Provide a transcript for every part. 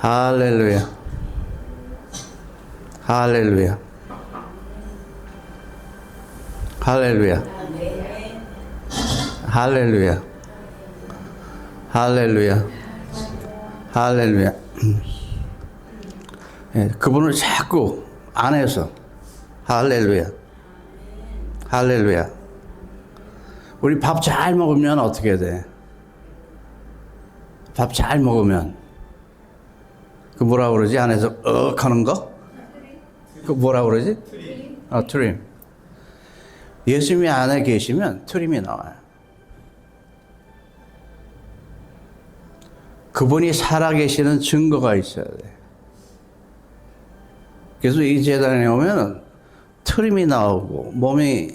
할렐루야. 할렐루야. 할렐루야. 할렐루야. 할렐루야. 할렐루야. 예, 그분을 자꾸 안에서 할렐루야. 할렐루야. 우리 밥 잘 먹으면 어떻게 돼? 밥 잘 먹으면 그 뭐라 그러지? 안에서 하는 거? 그 뭐라 그러지? 트림. 예수님이 안에 계시면 트림이 나와요. 그분이 살아계시는 증거가 있어야 돼. 그래서 이 재단에 오면 트림이 나오고 몸이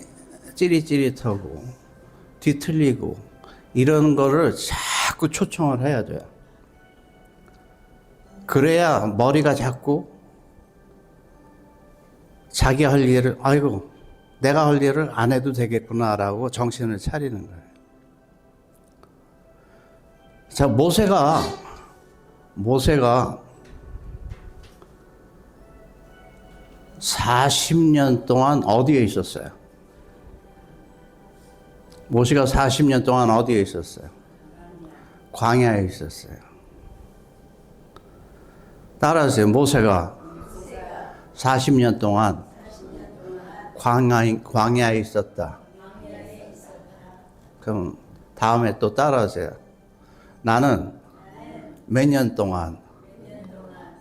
찌릿찌릿하고 뒤틀리고 이런 거를 자꾸 초청을 해야 돼요. 그래야 머리가 자꾸 자기 할 일을, 아이고, 내가 할 일을 안 해도 되겠구나라고 정신을 차리는 거예요. 자, 모세가 40년 동안 어디에 있었어요? 모세가 40년 동안 어디에 있었어요? 광야에 있었어요. 따라하세요. 모세가 40년 동안 광야에 있었다. 그럼 다음에 또 따라하세요. 나는 몇 년 동안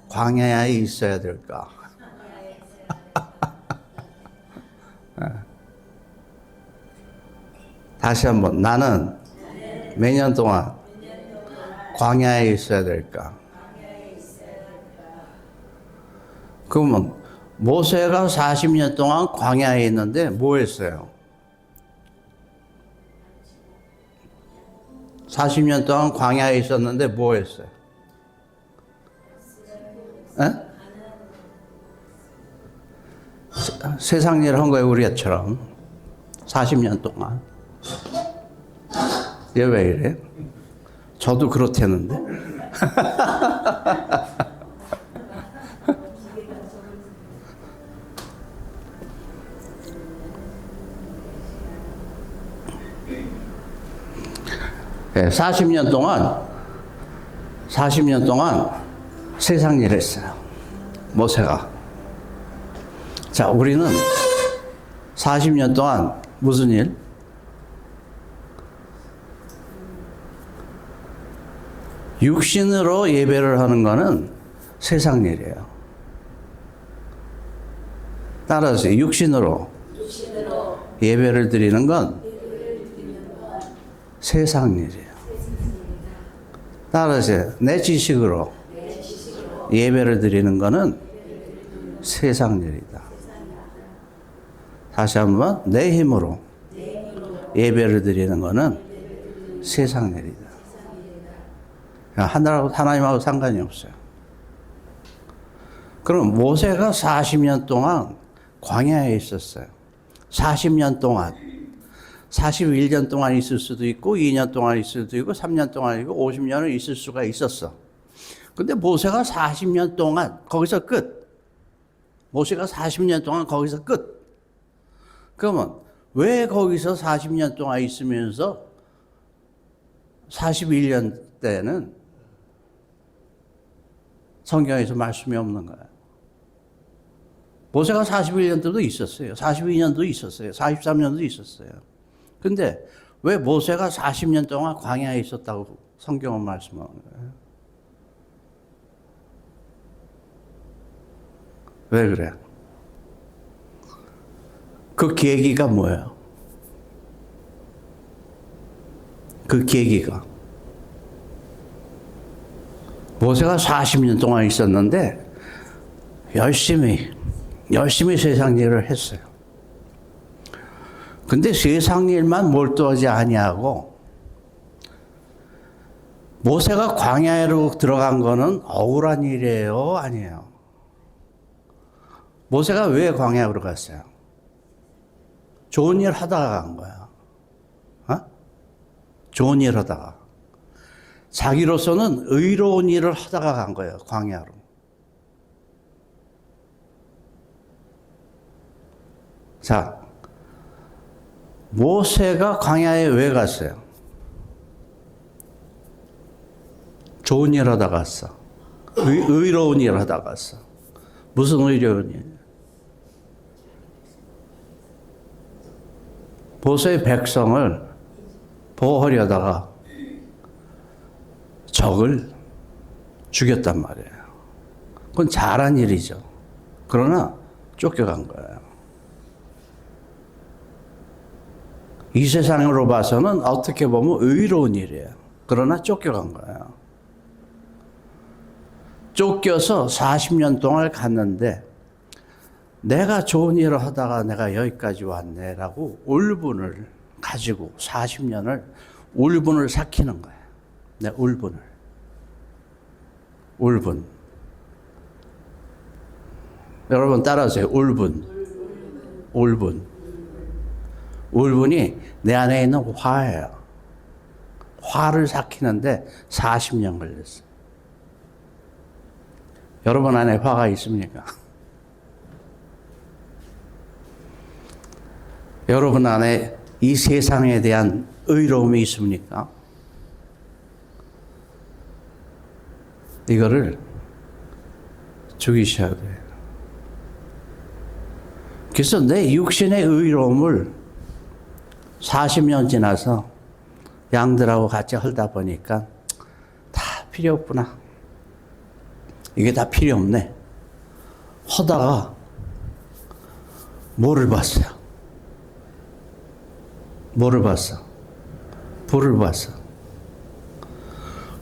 광야에 있어야 될까? 다시 한번. 나는 몇 년 동안 광야에 있어야 될까? 그러면 모세가 40년 동안 광야에 있는데 뭐 했어요? 40년 동안 광야에 있었는데 뭐 했어요? 에? 세상 일 한 거예요, 우리처럼. 40년 동안. 얘 왜 이래? 저도 그렇다는데. 네, 40년 동안 세상 일 했어요. 모세가. 자, 우리는 40년 동안 무슨 일? 육신으로 예배를 하는 거는 세상 일이에요. 따라서 육신으로 예배를 드리는 건 세상 일이에요. 따라서 내 지식으로 예배를 드리는 거는 세상 일이다. 다시 한번 내 힘으로 예배를 드리는 거는 세상 일이다. 하나님하고 상관이 없어요. 그럼 모세가 40년 동안 광야에 있었어요. 40년 동안. 41년 동안 있을 수도 있고 2년 동안 있을 수도 있고 3년 동안 있고 50년을 있을 수가 있었어. 근데 모세가 40년 동안 거기서 끝. 모세가 40년 동안 거기서 끝. 그러면 왜 거기서 40년 동안 있으면서 41년 때는 성경에서 말씀이 없는 거예요? 모세가 41년도도 있었어요. 42년도 있었어요. 43년도 있었어요. 근데 왜 모세가 40년 동안 광야에 있었다고 성경은 말씀하는 거예요? 왜 그래? 그 계기가 뭐예요? 그 계기가. 모세가 40년 동안 있었는데 열심히 세상 일을 했어요. 근데 세상 일만 몰두하지 아니하고 모세가 광야로 들어간 거는 억울한 일이에요? 아니에요? 모세가 왜 광야로 갔어요? 좋은 일 하다가 간 거야. 좋은 일 하다가. 자기로서는 의로운 일을 하다가 간 거예요. 광야로. 자, 모세가 광야에 왜 갔어요? 좋은 일 하다 갔어. 의로운 일 하다 갔어. 무슨 의로운 일? 모세의 백성을 보호하려다가 적을 죽였단 말이에요. 그건 잘한 일이죠. 그러나 쫓겨간 거예요. 이 세상으로 봐서는 어떻게 보면 의로운 일이에요. 그러나 쫓겨간 거예요. 쫓겨서 40년 동안 갔는데 내가 좋은 일을 하다가 내가 여기까지 왔네라고 울분을 가지고 40년을 울분을 삭히는 거예요. 네, 울분을. 울분. 여러분 따라하세요. 울분. 울분. 울분이 내 안에 있는 화예요. 화를 삭히는데 40년 걸렸어요. 여러분 안에 화가 있습니까? 여러분 안에 이 세상에 대한 의로움이 있습니까? 이거를 죽이셔야 돼요. 그래서 내 육신의 의로움을 40년 지나서 양들하고 같이 헐다 보니까 다 필요 없구나. 이게 다 필요 없네. 하다가 뭐를 봤어요? 뭐를 봤어? 불을 봤어.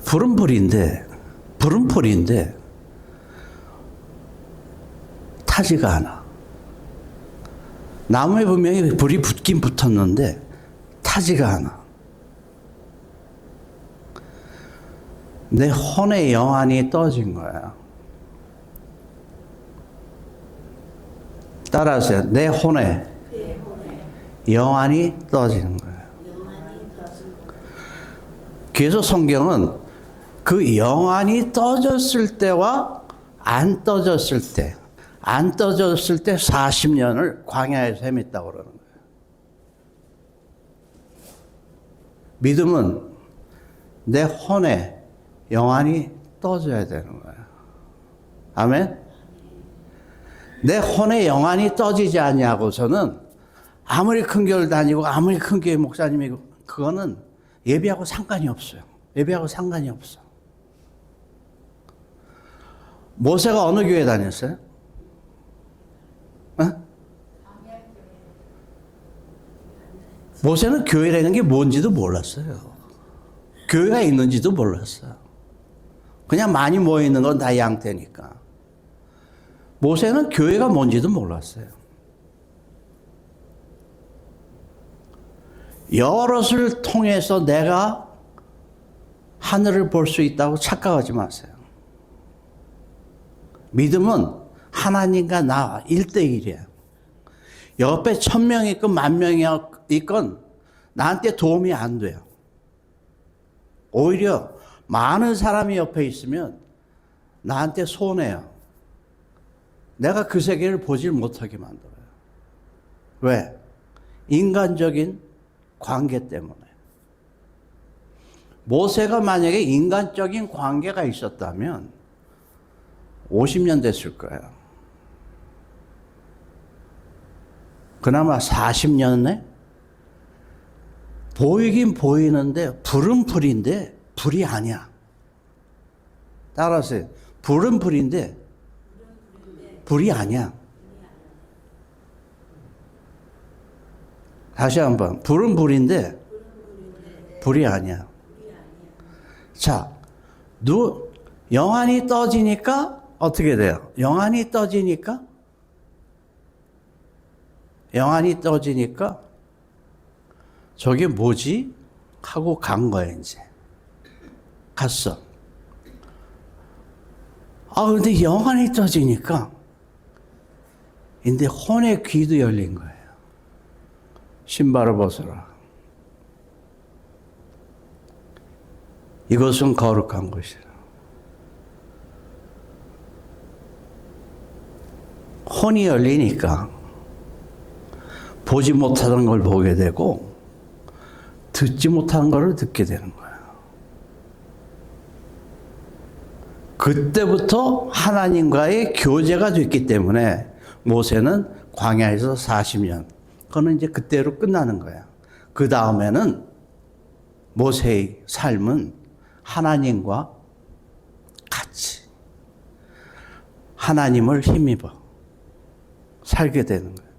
불은 불인데 타지가 않아. 나무에 분명히 불이 붙긴 붙었는데 타지가 않아. 내 혼의 영안이 떠진 거야. 따라하세요. 내 혼의 영안이 떠지는 거예요. 그래서 성경은 그 영안이 떠졌을 때와 안 떠졌을 때, 안 떠졌을 때 40년을 광야에서 헤맸다고 그러는 거예요. 믿음은 내 혼의 영안이 떠져야 되는 거예요. 아멘? 내 혼의 영안이 떠지지 않냐고서는 아무리 큰 교회를 다니고 아무리 큰 교회 목사님이고 그거는 예배하고 상관이 없어요. 예배하고 상관이 없어. 모세가 어느 교회 다녔어요? 어? 모세는 교회라는 게 뭔지도 몰랐어요. 교회가 있는지도 몰랐어요. 그냥 많이 모여있는 건 다 양떼니까. 모세는 교회가 뭔지도 몰랐어요. 여럿을 통해서 내가 하늘을 볼 수 있다고 착각하지 마세요. 믿음은 하나님과 나 1대1이에요. 옆에 1000명 있건 10,000명이 있건 나한테 도움이 안 돼요. 오히려 많은 사람이 옆에 있으면 나한테 손해요. 내가 그 세계를 보질 못하게 만들어요. 왜? 인간적인 관계 때문에. 모세가 만약에 인간적인 관계가 있었다면 50년 됐을 거예요. 그나마 40년에 보이긴 보이는데 불은 불인데 불이 아니야. 따라서 불은 불인데 불이 아니야. 다시 한번. 불은 불인데 불이 아니야. 자, 영안이 떠지니까 어떻게 돼요? 영안이 떠지니까 저게 뭐지? 하고 간 거야, 이제. 갔어. 근데 영안이 떠지니까 근데 혼의 귀도 열린 거예요. 신발을 벗어라. 이것은 거룩한 것이라. 혼이 열리니까 보지 못하는 걸 보게 되고 듣지 못하는 걸 듣게 되는 거예요. 그때부터 하나님과의 교제가 됐기 때문에 모세는 광야에서 40년, 그거는 이제 그때로 끝나는 거야. 그 다음에는 모세의 삶은 하나님과 같이 하나님을 힘입어 살게 되는 거예요.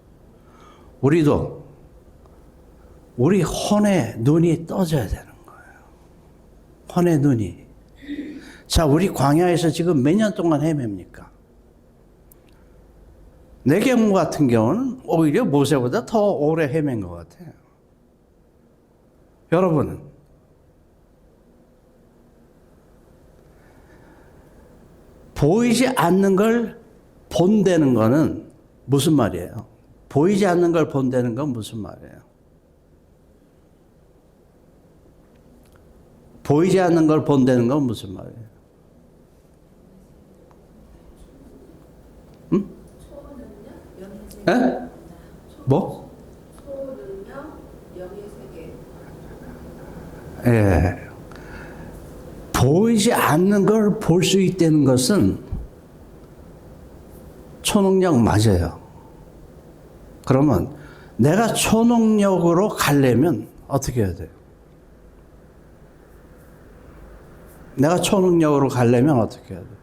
우리도 우리 혼의 눈이 떠져야 되는 거예요. 혼의 눈이. 자, 우리 광야에서 지금 몇 년 동안 헤맵니까? 내 경우 같은 경우는 오히려 모세보다 더 오래 헤맨 것 같아요. 여러분은? 보이지 않는 걸 본다는 거는 무슨 말이에요? 보이지 않는 걸 본다는 건 무슨 말이에요? 보이지 않는 걸 본다는 건 무슨 말이에요? 응? 에? 뭐? 초능력, 영의 세계. 예. 보이지 않는 걸 볼 수 있다는 것은 초능력 맞아요. 그러면 내가 초능력으로 가려면 어떻게 해야 돼요? 내가 초능력으로 가려면 어떻게 해야 돼요?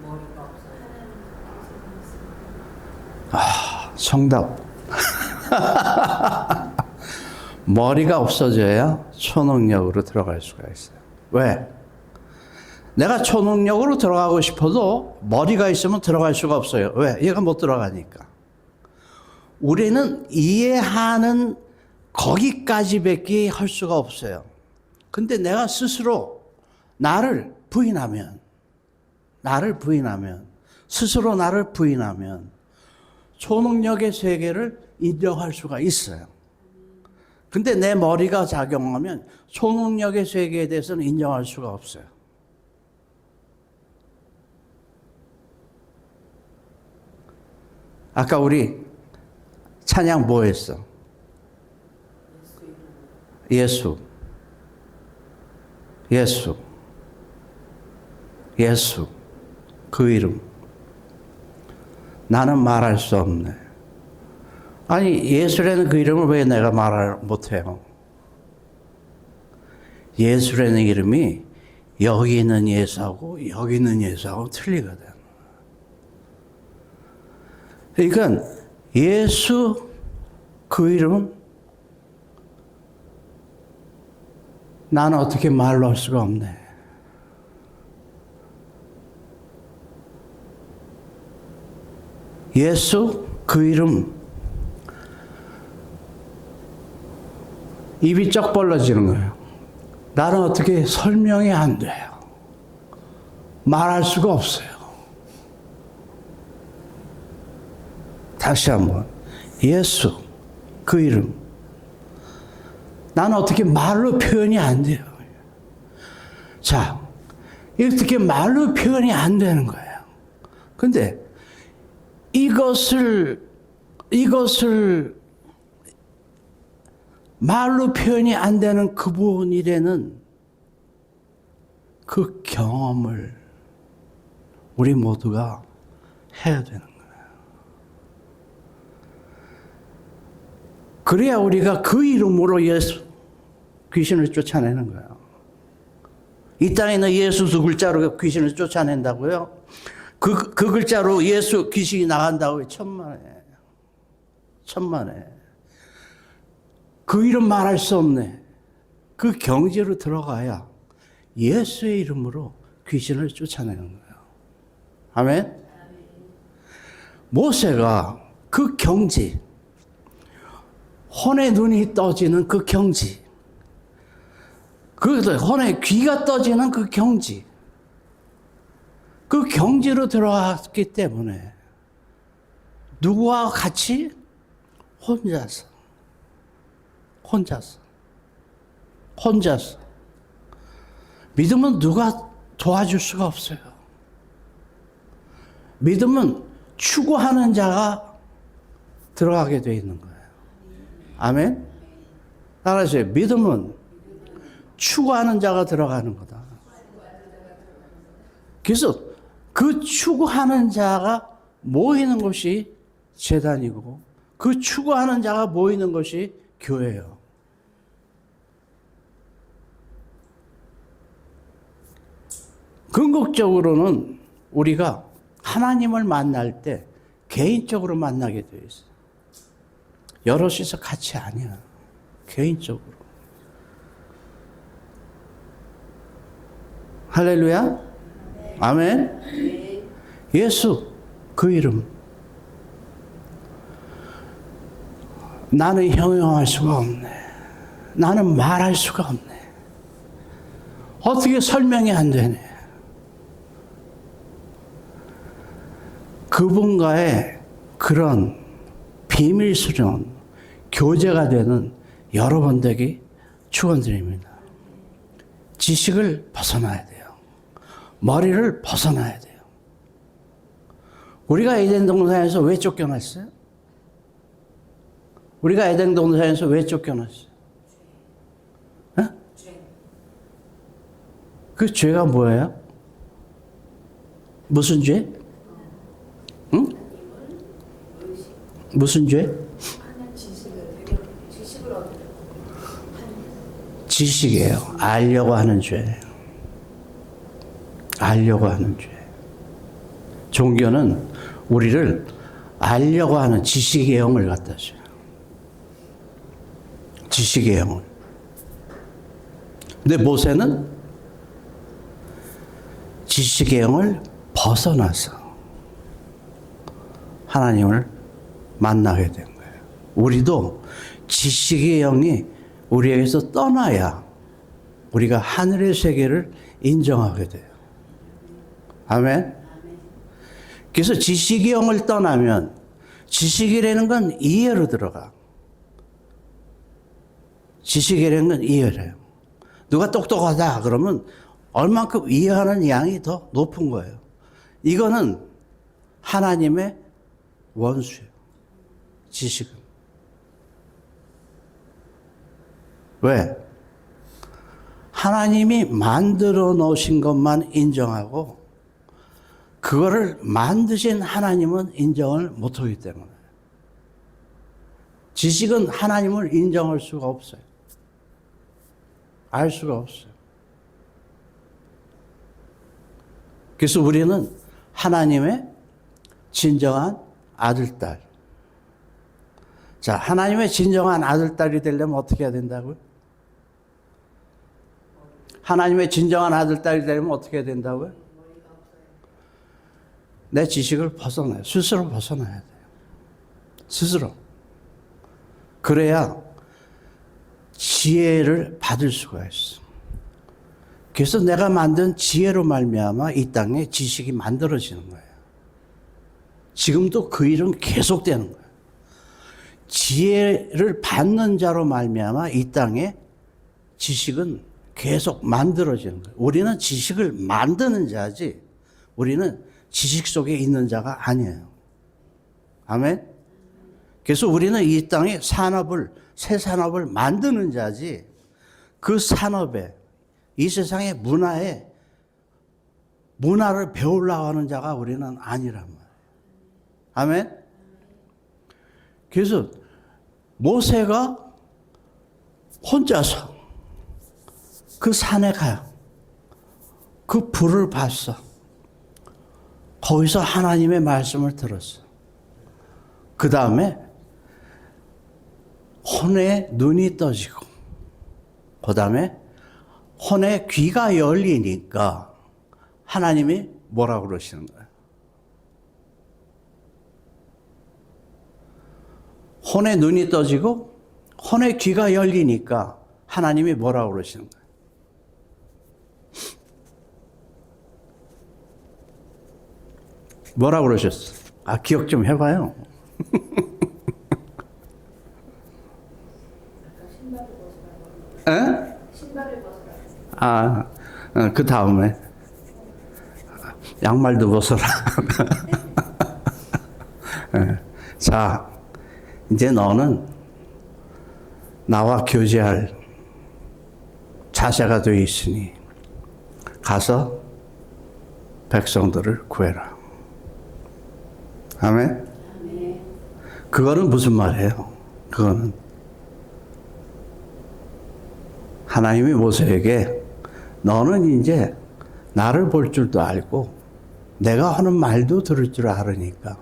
머리가 없어요. 정답. 머리가 없어져야 초능력으로 들어갈 수가 있어요. 왜? 내가 초능력으로 들어가고 싶어도 머리가 있으면 들어갈 수가 없어요. 왜? 얘가 못 들어가니까. 우리는 이해하는 거기까지밖에 할 수가 없어요. 근데 내가 스스로 나를 부인하면, 스스로 나를 부인하면 초능력의 세계를 인정할 수가 있어요. 근데 내 머리가 작용하면 초능력의 세계에 대해서는 인정할 수가 없어요. 아까 우리 찬양 뭐 했어? 예수. 그 이름. 나는 말할 수 없네. 아니, 예수라는 그 이름을 왜 내가 말을 못해요? 예수라는 이름이 여기 있는 예수하고 여기 있는 예수하고 틀리거든. 그러니까 예수 그 이름 나는 어떻게 말로 할 수가 없네. 예수 그 이름 입이 쩍 벌어지는 거예요. 나는 어떻게 설명이 안 돼요. 말할 수가 없어요. 다시 한번 예수 그 이름 나는 어떻게 말로 표현이 안 돼요. 자, 이렇게 말로 표현이 안 되는 거예요. 근데 이것을 말로 표현이 안 되는 그분 일에는 그 경험을 우리 모두가 해야 되는 거예요. 그래야 우리가 그 이름으로 예수, 귀신을 쫓아내는 거예요. 이 땅에 있는 예수 두 글자로 귀신을 쫓아낸다고요? 그 글자로 예수 귀신이 나간다고요? 천만에. 그 이름 말할 수 없네. 그 경지로 들어가야 예수의 이름으로 귀신을 쫓아내는 거예요. 아멘? 모세가 그 경지, 혼의 눈이 떠지는 그 경지, 혼의 귀가 떠지는 그 경지, 그 경지로 들어갔기 때문에 누구와 같이 혼자서 혼자서. 믿음은 누가 도와줄 수가 없어요. 믿음은 추구하는 자가 들어가게 되어 있는 거예요. 아멘? 따라하세요. 믿음은 추구하는 자가 들어가는 거다. 그래서 그 추구하는 자가 모이는 것이 제단이고 그 추구하는 자가 모이는 것이 교회예요. 궁극적으로는 우리가 하나님을 만날 때 개인적으로 만나게 되어 있어요. 여럿이서 같이 아니야. 개인적으로. 할렐루야. 아멘. 예수 그 이름. 나는 형용할 수가 없네. 나는 말할 수가 없네. 어떻게 설명이 안 되네. 그분과의 그런 비밀스러운 교제가 되는 여러분 되기 축원드립니다. 지식을 벗어나야 돼요. 머리를 벗어나야 돼요. 우리가 에덴 동산에서 왜 쫓겨났어요? 우리가 에덴 동산에서 왜 쫓겨났어요? 어? 그 죄가 뭐예요? 무슨 죄? 응? 무슨 죄? 지식이에요. 알려고 하는 죄. 알려고 하는 죄. 종교는 우리를 알려고 하는 지식의 영을 갖다 줘요. 지식의 영을. 근데 모세는 지식의 영을 벗어나서 하나님을 만나게 된 거예요. 우리도 지식의 영이 우리에게서 떠나야 우리가 하늘의 세계를 인정하게 돼요. 아멘. 그래서 지식의 영을 떠나면 지식이라는 건 이해로 들어가. 지식이라는 건 이해래요. 누가 똑똑하다 그러면 얼만큼 이해하는 양이 더 높은 거예요. 이거는 하나님의 원수예요. 지식은. 왜? 하나님이 만들어 놓으신 것만 인정하고 그거를 만드신 하나님은 인정을 못하기 때문에. 지식은 하나님을 인정할 수가 없어요. 알 수가 없어요. 그래서 우리는 하나님의 진정한 아들, 딸. 자, 하나님의 진정한 아들, 딸이 되려면 어떻게 해야 된다고요? 하나님의 진정한 아들, 딸이 되려면 어떻게 해야 된다고요? 내 지식을 벗어나요. 스스로 벗어나야 돼요. 스스로. 그래야 지혜를 받을 수가 있어. 그래서 내가 만든 지혜로 말미암아 이 땅에 지식이 만들어지는 거예요. 지금도 그 일은 계속되는 거예요. 지혜를 받는 자로 말미암아 이 땅에 지식은 계속 만들어지는 거예요. 우리는 지식을 만드는 자지 우리는 지식 속에 있는 자가 아니에요. 아멘? 그래서 우리는 이 땅에 새 산업을 만드는 자지 그 산업에 이 세상의 문화를 배우려고 하는 자가 우리는 아니란 말이에요. 아멘? 그래서 모세가 혼자서 그 산에 가요. 그 불을 봤어. 거기서 하나님의 말씀을 들었어. 그 다음에 혼의 눈이 떠지고 그 다음에 혼의 귀가 열리니까 하나님이 뭐라고 그러시는 거예요? 혼의 눈이 떠지고 혼의 귀가 열리니까 하나님이 뭐라고 그러시는 거예요? 뭐라고 그러셨어? 아, 기억 좀 해봐요. 에? 그 다음에 양말도 벗어라. 자, 이제 너는 나와 교제할 자세가 되어 있으니 가서 백성들을 구해라. 아멘? 그거는 무슨 말이에요? 그거는 하나님이 모세에게 너는 이제 나를 볼 줄도 알고 내가 하는 말도 들을 줄 알으니까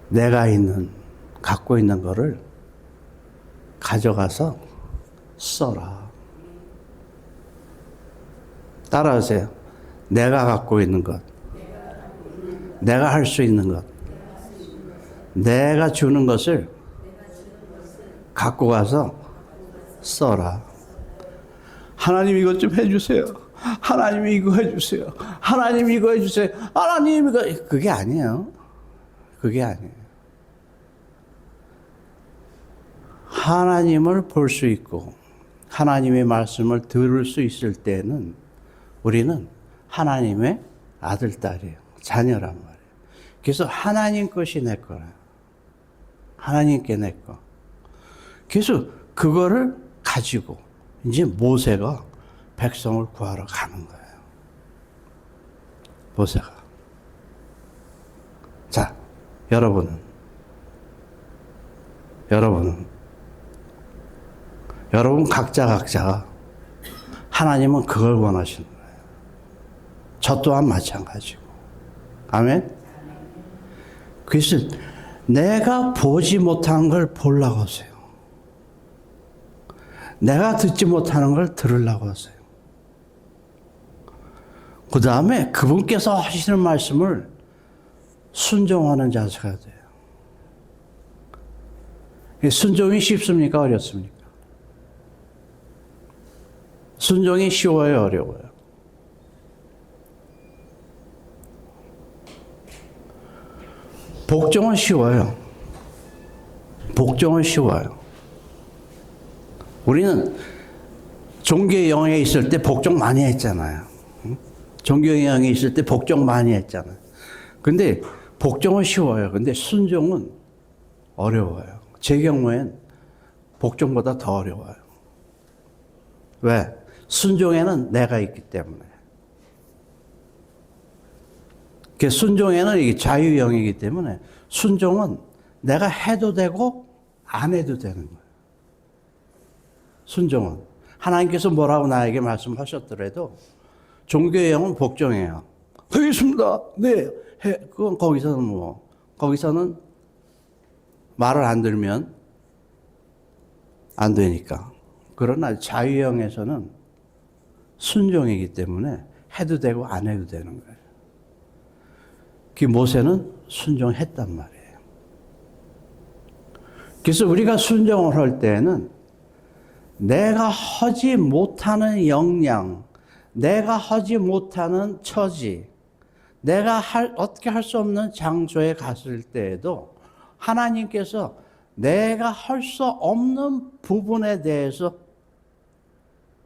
내가 갖고 있는 거를 가져가서 써라. 따라하세요. 내가 갖고 있는 것, 내가 할 수 있는 것, 내가 주는 것을 갖고 가서 써라. 하나님 이것 좀 해주세요. 하나님 이거 해주세요. 하나님 이거 해주세요. 하나님 이거. 그게 아니에요. 그게 아니에요. 하나님을 볼 수 있고 하나님의 말씀을 들을 수 있을 때는 우리는 하나님의 아들, 딸이에요. 자녀란 말이에요. 그래서 하나님 것이 내 거라. 하나님께 내 거. 그래서 그거를 가지고 이제 모세가 백성을 구하러 가는 거예요. 모세가. 자, 여러분 각자가 하나님은 그걸 원하시는 거예요. 저 또한 마찬가지고. 아멘? 그래서 내가 보지 못한 걸 보려고 하세요. 내가 듣지 못하는 걸 들으려고 하세요. 그 다음에 그분께서 하시는 말씀을 순종하는 자세가 돼요. 순종이 쉽습니까? 어렵습니까? 순종이 쉬워요? 어려워요? 복종은 쉬워요. 복종은 쉬워요. 우리는 종교의 영에 있을 때 복종 많이 했잖아요. 종교의 영에 있을 때 복종 많이 했잖아요. 근데 복종은 쉬워요. 근데 순종은 어려워요. 제 경우엔 복종보다 더 어려워요. 왜? 순종에는 내가 있기 때문에. 순종에는 이게 자유영이기 때문에 순종은 내가 해도 되고 안 해도 되는 거예요. 순종은. 하나님께서 뭐라고 나에게 말씀하셨더라도 종교의 영은 복종이에요. 하겠습니다. 네. 그건 거기서는 말을 안 들으면 안 되니까. 그러나 자유형에서는 순종이기 때문에 해도 되고 안 해도 되는 거예요. 그 모세는 순종했단 말이에요. 그래서 우리가 순종을 할 때는 내가 하지 못하는 역량, 내가 하지 못하는 처지, 내가 어떻게 할 수 없는 장소에 갔을 때에도 하나님께서 내가 할 수 없는 부분에 대해서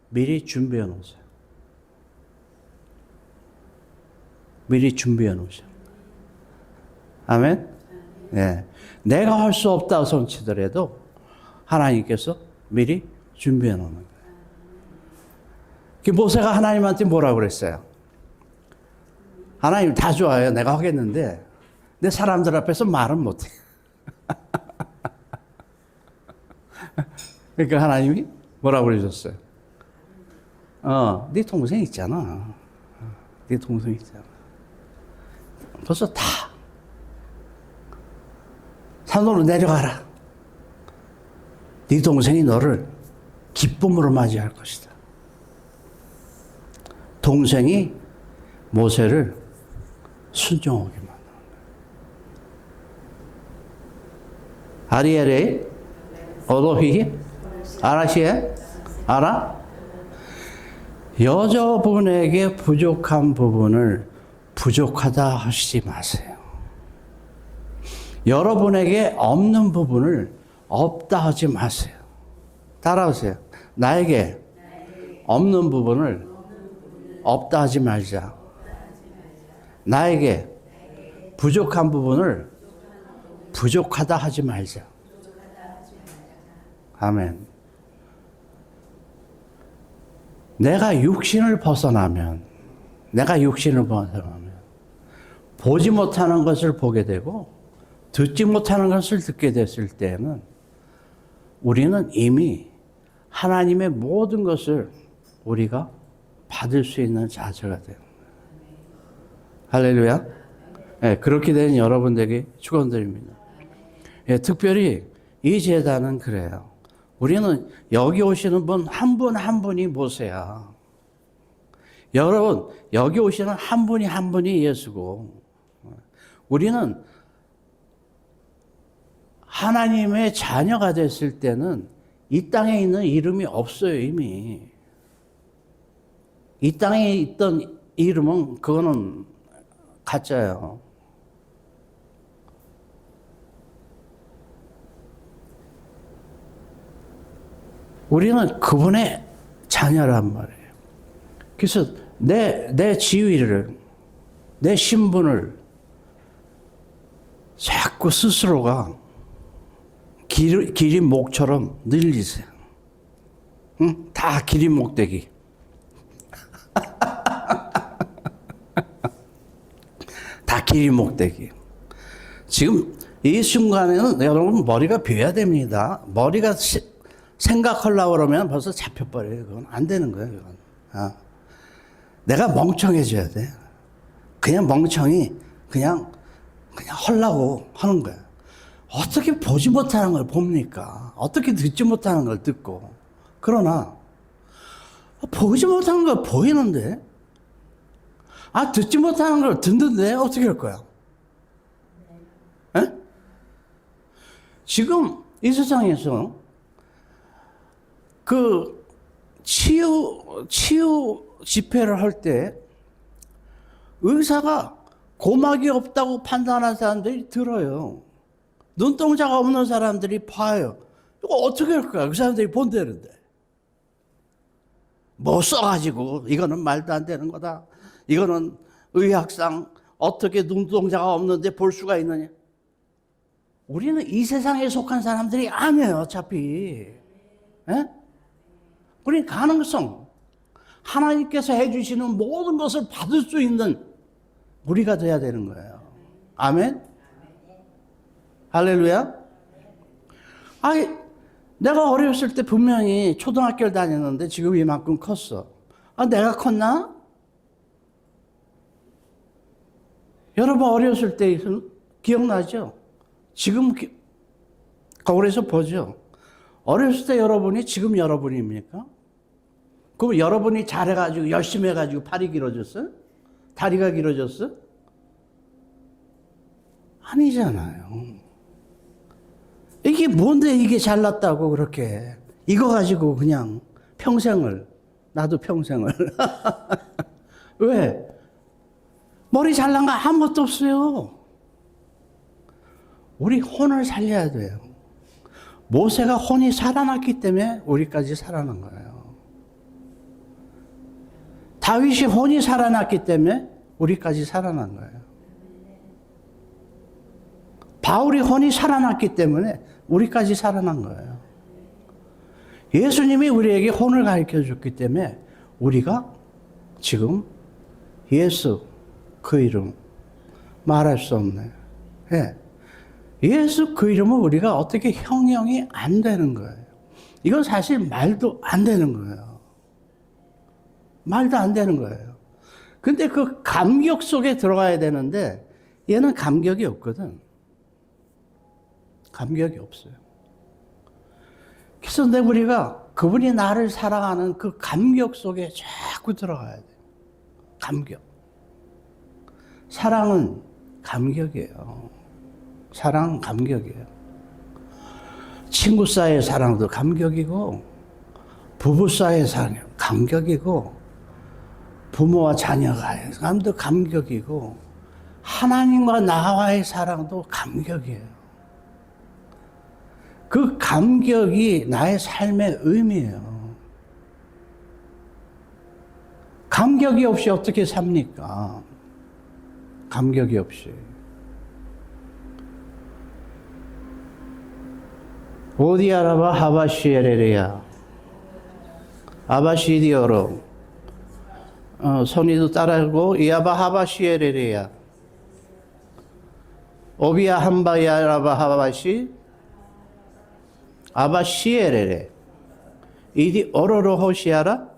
미리 준비해 놓으세요. 미리 준비해 놓으세요. 아멘? 네. 내가 할 수 없다고 손치더라도 하나님께서 미리 준비해 놓는 거예요. 모세가 하나님한테 뭐라고 그랬어요? 하나님 다 좋아요. 내가 하겠는데 내 사람들 앞에서 말은 못해. 그러니까 하나님이 뭐라고 그러셨어요? 네 동생 있잖아. 네 동생 있잖아. 벌써 다 산으로 내려가라. 네 동생이 너를 기쁨으로 맞이할 것이다. 동생이 모세를 순종하게 만드는 거예요. 아리엘의 어로히 아라시에 알아? 여자분에게 부족한 부분을 부족하다 하시지 마세요. 여러분에게 없는 부분을 없다 하지 마세요. 따라오세요. 나에게 없는 부분을 없다 하지 말자. 나에게 부족한 부분을 부족하다 하지 말자. 아멘. 내가 육신을 벗어나면 보지 못하는 것을 보게 되고 듣지 못하는 것을 듣게 됐을 때에는 우리는 이미 하나님의 모든 것을 우리가 받을 수 있는 자세가 돼요. 할렐루야. 네, 그렇게 된 여러분들에게 축원드립니다. 네, 특별히 이 제단은 그래요. 우리는 여기 오시는 분 한 분 한 분이 모세야. 여러분, 여기 오시는 한 분이 한 분이 예수고, 우리는 하나님의 자녀가 됐을 때는 이 땅에 있는 이름이 없어요, 이미. 이 땅에 있던 이름은 그거는 가짜예요. 우리는 그분의 자녀란 말이에요. 그래서 내 지위를, 내 신분을 자꾸 스스로가 기린 목처럼 늘리세요. 응? 다 기린 목대기. 다 기린 목대기. 지금 이 순간에는 여러분 머리가 비어야 됩니다. 머리가 생각하려고 그러면 벌써 잡혀버려요. 그건 안 되는 거예요. 그건. 내가 멍청해져야 돼. 그냥 멍청이 그냥 하려고 하는 거예요. 어떻게 보지 못하는 걸 봅니까? 어떻게 듣지 못하는 걸 듣고. 그러나 보지 못하는 걸 보이는데, 듣지 못하는 걸 듣는데 어떻게 할 거야? 에? 지금 이 세상에서 그 치유 집회를 할 때 의사가 고막이 없다고 판단한 사람들이 들어요. 눈동자가 없는 사람들이 봐요. 이거 어떻게 할 거야? 그 사람들이 본다는데. 뭐 써가지고 이거는 말도 안 되는 거다. 이거는 의학상 어떻게 눈동자가 없는데 볼 수가 있느냐. 우리는 이 세상에 속한 사람들이 아니에요, 어차피. 에? 우리는 가능성, 하나님께서 해주시는 모든 것을 받을 수 있는 우리가 돼야 되는 거예요. 아멘? 할렐루야? 내가 어렸을 때 분명히 초등학교를 다녔는데 지금 이만큼 컸어. 내가 컸나? 여러분 어렸을 때 기억나죠? 지금 거울에서 보죠? 어렸을 때 여러분이 지금 여러분입니까? 그럼 여러분이 잘해가지고 열심히 해가지고 팔이 길어졌어? 다리가 길어졌어? 아니잖아요. 이게 뭔데 이게 잘났다고 그렇게 이거 가지고 그냥 평생을, 나도 평생을. 왜? 머리 잘난 거 아무것도 없어요. 우리 혼을 살려야 돼요. 모세가 혼이 살아났기 때문에 우리까지 살아난 거예요. 다윗이 혼이 살아났기 때문에 우리까지 살아난 거예요. 바울이 혼이 살아났기 때문에 우리까지 살아난 거예요. 예수님이 우리에게 혼을 가르쳐 줬기 때문에 우리가 지금 예수 그 이름 말할 수 없네. 예. 예수 그 이름은 우리가 어떻게 형용이 안 되는 거예요. 이건 사실 말도 안 되는 거예요. 말도 안 되는 거예요. 근데 그 감격 속에 들어가야 되는데 얘는 감격이 없거든. 감격이 없어요. 그래서 우리가 그분이 나를 사랑하는 그 감격 속에 자꾸 들어가야 돼요. 감격. 사랑은 감격이에요. 사랑은 감격이에요. 친구 사이의 사랑도 감격이고, 부부 사이의 사랑 감격이고, 부모와 자녀가의 사랑도 감격이고, 하나님과 나와의 사랑도 감격이에요. 그 감격이 나의 삶의 의미예요. 감격이 없이 어떻게 삽니까? 감격이 없이. 오디 아라바 하바시에레레야 아바시디어로 손이도 따라하고 이아바 하바시에레레야 오비아 한바야라바 하바시 아바시에레레 이디 어로로 호시아라.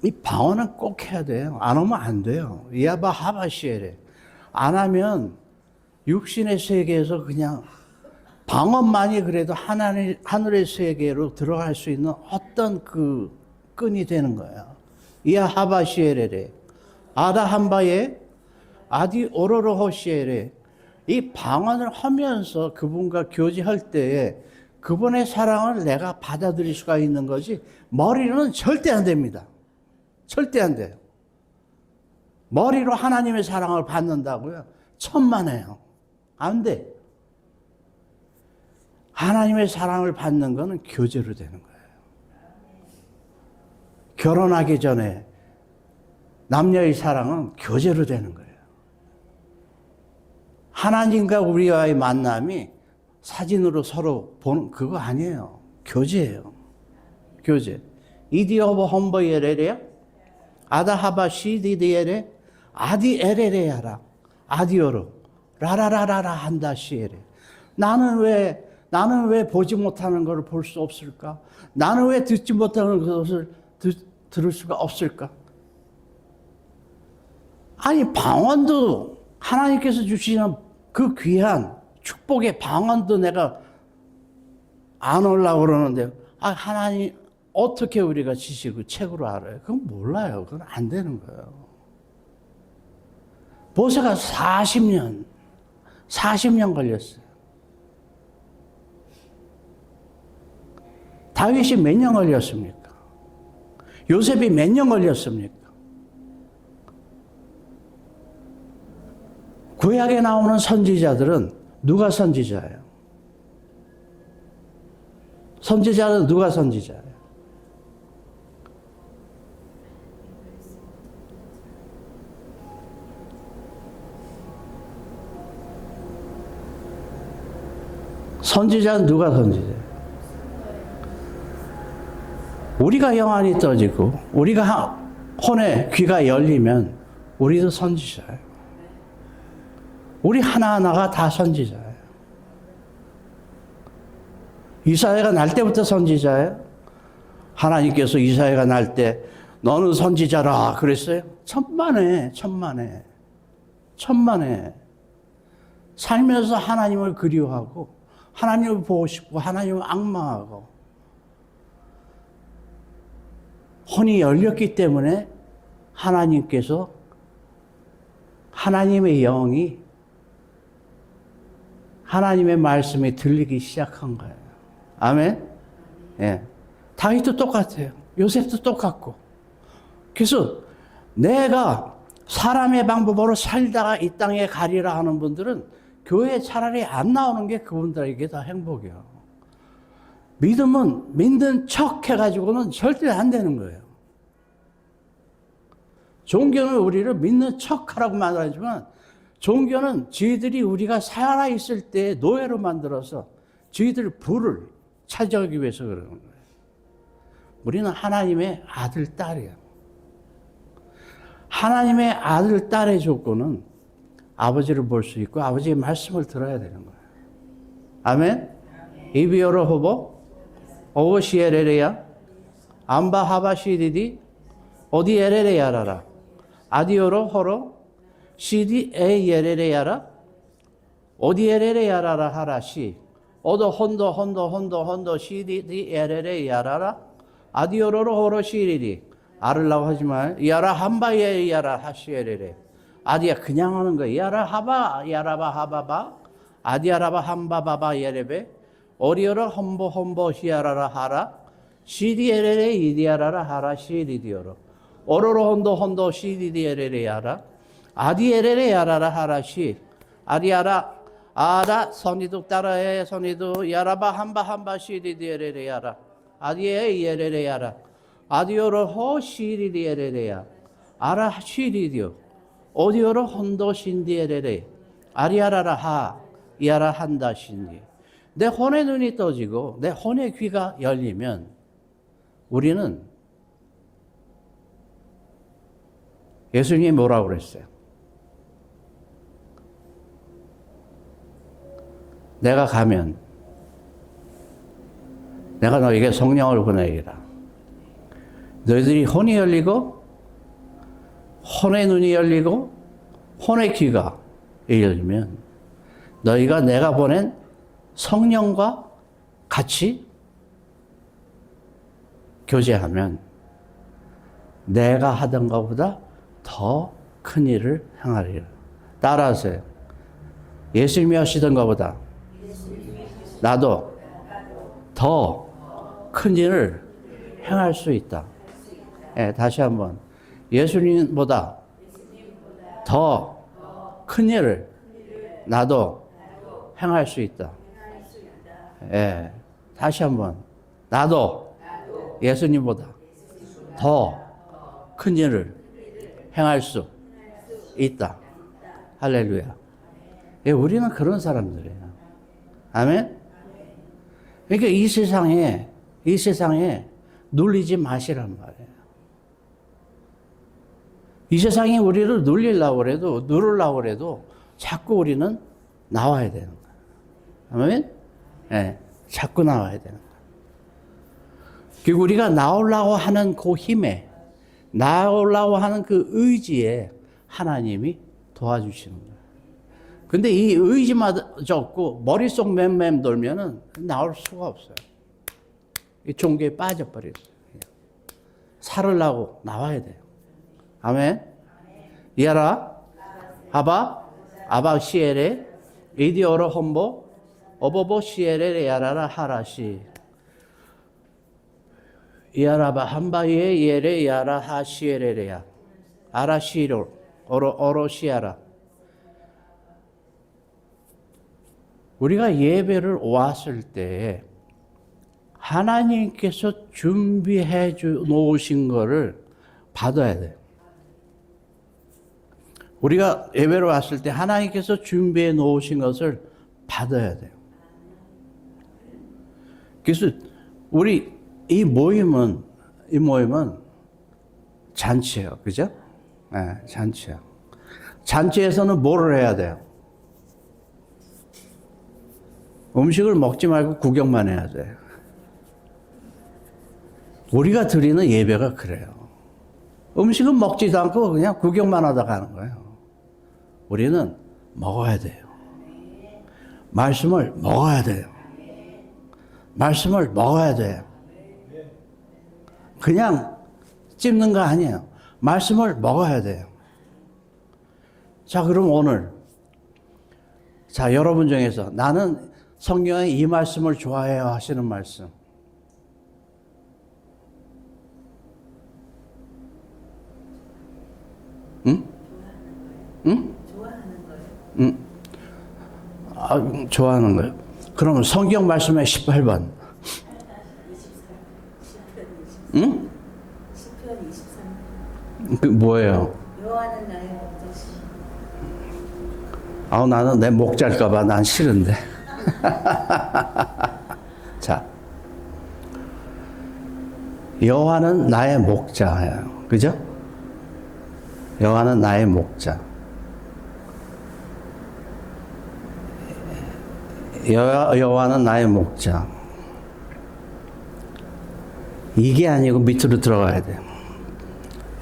이 방언은 꼭 해야 돼요. 안 하면 안 돼요. 이아바 하바시에레. 안 하면 육신의 세계에서 그냥 방언만이 그래도 하늘의 세계로 들어갈 수 있는 어떤 그 끈이 되는 거예요. 이아 하바시에레레. 아다 한바에 아디 오로로 호시에레. 이 방언을 하면서 그분과 교제할 때에 그분의 사랑을 내가 받아들일 수가 있는 거지, 머리로는 절대 안 됩니다. 절대 안 돼요. 머리로 하나님의 사랑을 받는다고요? 천만에요. 안 돼. 하나님의 사랑을 받는 거는 교제로 되는 거예요. 결혼하기 전에 남녀의 사랑은 교제로 되는 거예요. 하나님과 우리와의 만남이 사진으로 서로 보는 그거 아니에요. 교제예요. 교제. 이디오버 험버예레레야 아다하바 시디디에레 아디 에레레야라 아디오로 라라라라라 한다 시에레. 나는 왜 보지 못하는 것을 볼 수 없을까? 나는 왜 듣지 못하는 것을 들을 수가 없을까? 아니, 방언도 하나님께서 주시는 그 귀한 축복의 방언도 내가 안 하려고 그러는데, 하나님, 어떻게 우리가 지식을 책으로 알아요? 그건 몰라요. 그건 안 되는 거예요. 모세가 40년 걸렸어요. 다윗이 몇 년 걸렸습니까? 요셉이 몇 년 걸렸습니까? 구약에 나오는 선지자들은 누가 선지자예요? 선지자는 누가 선지자예요? 선지자는 누가 선지자예요? 우리가 영안이 떠지고 우리가 혼의 귀가 열리면 우리도 선지자예요. 우리 하나하나가 다 선지자예요. 이사야가 날 때부터 선지자예요. 하나님께서 이사야가 날 때 너는 선지자라 그랬어요. 천만에 살면서 하나님을 그리워하고 하나님을 보고 싶고 하나님을 앙망하고 혼이 열렸기 때문에 하나님께서 하나님의 영이 하나님의 말씀이 들리기 시작한 거예요. 아멘? 예. 다윗도 똑같아요. 요셉도 똑같고. 그래서 내가 사람의 방법으로 살다가 이 땅에 가리라 하는 분들은 교회에 차라리 안 나오는 게 그분들에게 다 행복이에요. 믿음은 믿는 척 해가지고는 절대 안 되는 거예요. 종교는 우리를 믿는 척 하라고 말하지만 종교는 저희들이 우리가 살아있을 때 노예로 만들어서 저희들 부를 차지하기 위해서 그러는 거예요. 우리는 하나님의 아들, 딸이에요. 하나님의 아들, 딸의 조건은 아버지를 볼 수 있고 아버지의 말씀을 들어야 되는 거예요. 아멘? 이비오로 호보 오시에레레야 암바 하바시디디 어디 에레레야라라 아디오로 호로 시디 에예레레야라 어디 에레레야라라 하라시 오도 혼도 시디 에레레야라라 아디오로로 호로 시리디 아르라고 하지만 야라 한바예 야라 하시에레레 아디야 그냥 하는 거야. 야라 하바 야라바 하바바 아디야라바 한바바바 예레베 오리오라 험보 히야라라 하라 시디에레레 이디야라라 하라 시리디오로 오로로 혼도 시디디에레레 야라 아디에레레 야라라 하라 시 아디야라 아라 선이도 따라해 선이도 야라바 한바 시디디에레레 야라 아디에 예레레 야라 아디오로 허 시리리에레레야. 아라 시리디오. 오디오로 혼도 신디에레레. 아리아라라 하. 이아라 한다 신디. 내 혼의 눈이 떠지고 내 혼의 귀가 열리면 우리는 예수님이 뭐라고 그랬어요? 내가 가면 내가 너에게 성령을 보내리라. 너희들이 혼이 열리고 혼의 눈이 열리고 혼의 귀가 열리면 너희가 내가 보낸 성령과 같이 교제하면 내가 하던 것보다 더 큰 일을 행하리라. 따라하세요. 예수님이 하시던 것보다 나도 더 큰 일을 행할 수 있다. 네, 다시 한번. 예수님보다 더 큰 일을 나도 행할 수 있다. 네, 다시 한번. 나도 예수님보다 더 큰 일을 행할 수 있다. 할렐루야. 예, 우리는 그런 사람들이에요. 아멘? 그러니까 이 세상에 눌리지 마시란 말이에요. 이 세상이 우리를 누르려고 해도 자꾸 우리는 나와야 되는 거예요. 아멘? 예, 자꾸 나와야 되는 거예요. 그리고 우리가 나오려고 하는 그 힘에, 나오려고 하는 그 의지에 하나님이 도와주시는 거예요. 근데 이 의지마저 없고 머릿속 맴맴 돌면은 나올 수가 없어요. 이 종교에 빠져버렸어요. 살으려고 나와야 돼요. 아멘. 이아라 아바 시에레 이디오로 홈보 오보보 시에레 야라라 하라시 이아라바 한바이에 예레 야라 하시에레레야 아라시로 오로시아라. 우리가 예배를 왔을 때 하나님께서 준비해 놓으신 거를 받아야 돼요. 우리가 예배를 왔을 때 하나님께서 준비해 놓으신 것을 받아야 돼요. 그래서 우리 이 모임은 잔치예요. 그죠? 네, 잔치야. 잔치에서는 뭐를 해야 돼요? 음식을 먹지 말고 구경만 해야 돼요. 우리가 드리는 예배가 그래요. 음식은 먹지도 않고 그냥 구경만 하다 가는 거예요. 우리는 먹어야 돼요. 말씀을 먹어야 돼요. 말씀을 먹어야 돼요. 그냥 찝는 거 아니에요. 말씀을 먹어야 돼요. 자, 그럼 오늘 여러분 중에서 나는 성경의 이 말씀을 좋아해요 하시는 말씀. 응? 응? 좋아하는 거예요? 응. 좋아하는 거예요. 그러면 성경 말씀의 18번. 응? 10편 23. 그 뭐예요? 여호와는 나의 목자시. 나는 내 목잘까봐 난 싫은데. 자, 여호와는 나의 목자예요. 그죠? 여호와는 나의 목자. 여호와는 나의 목자. 이게 아니고 밑으로 들어가야 돼요.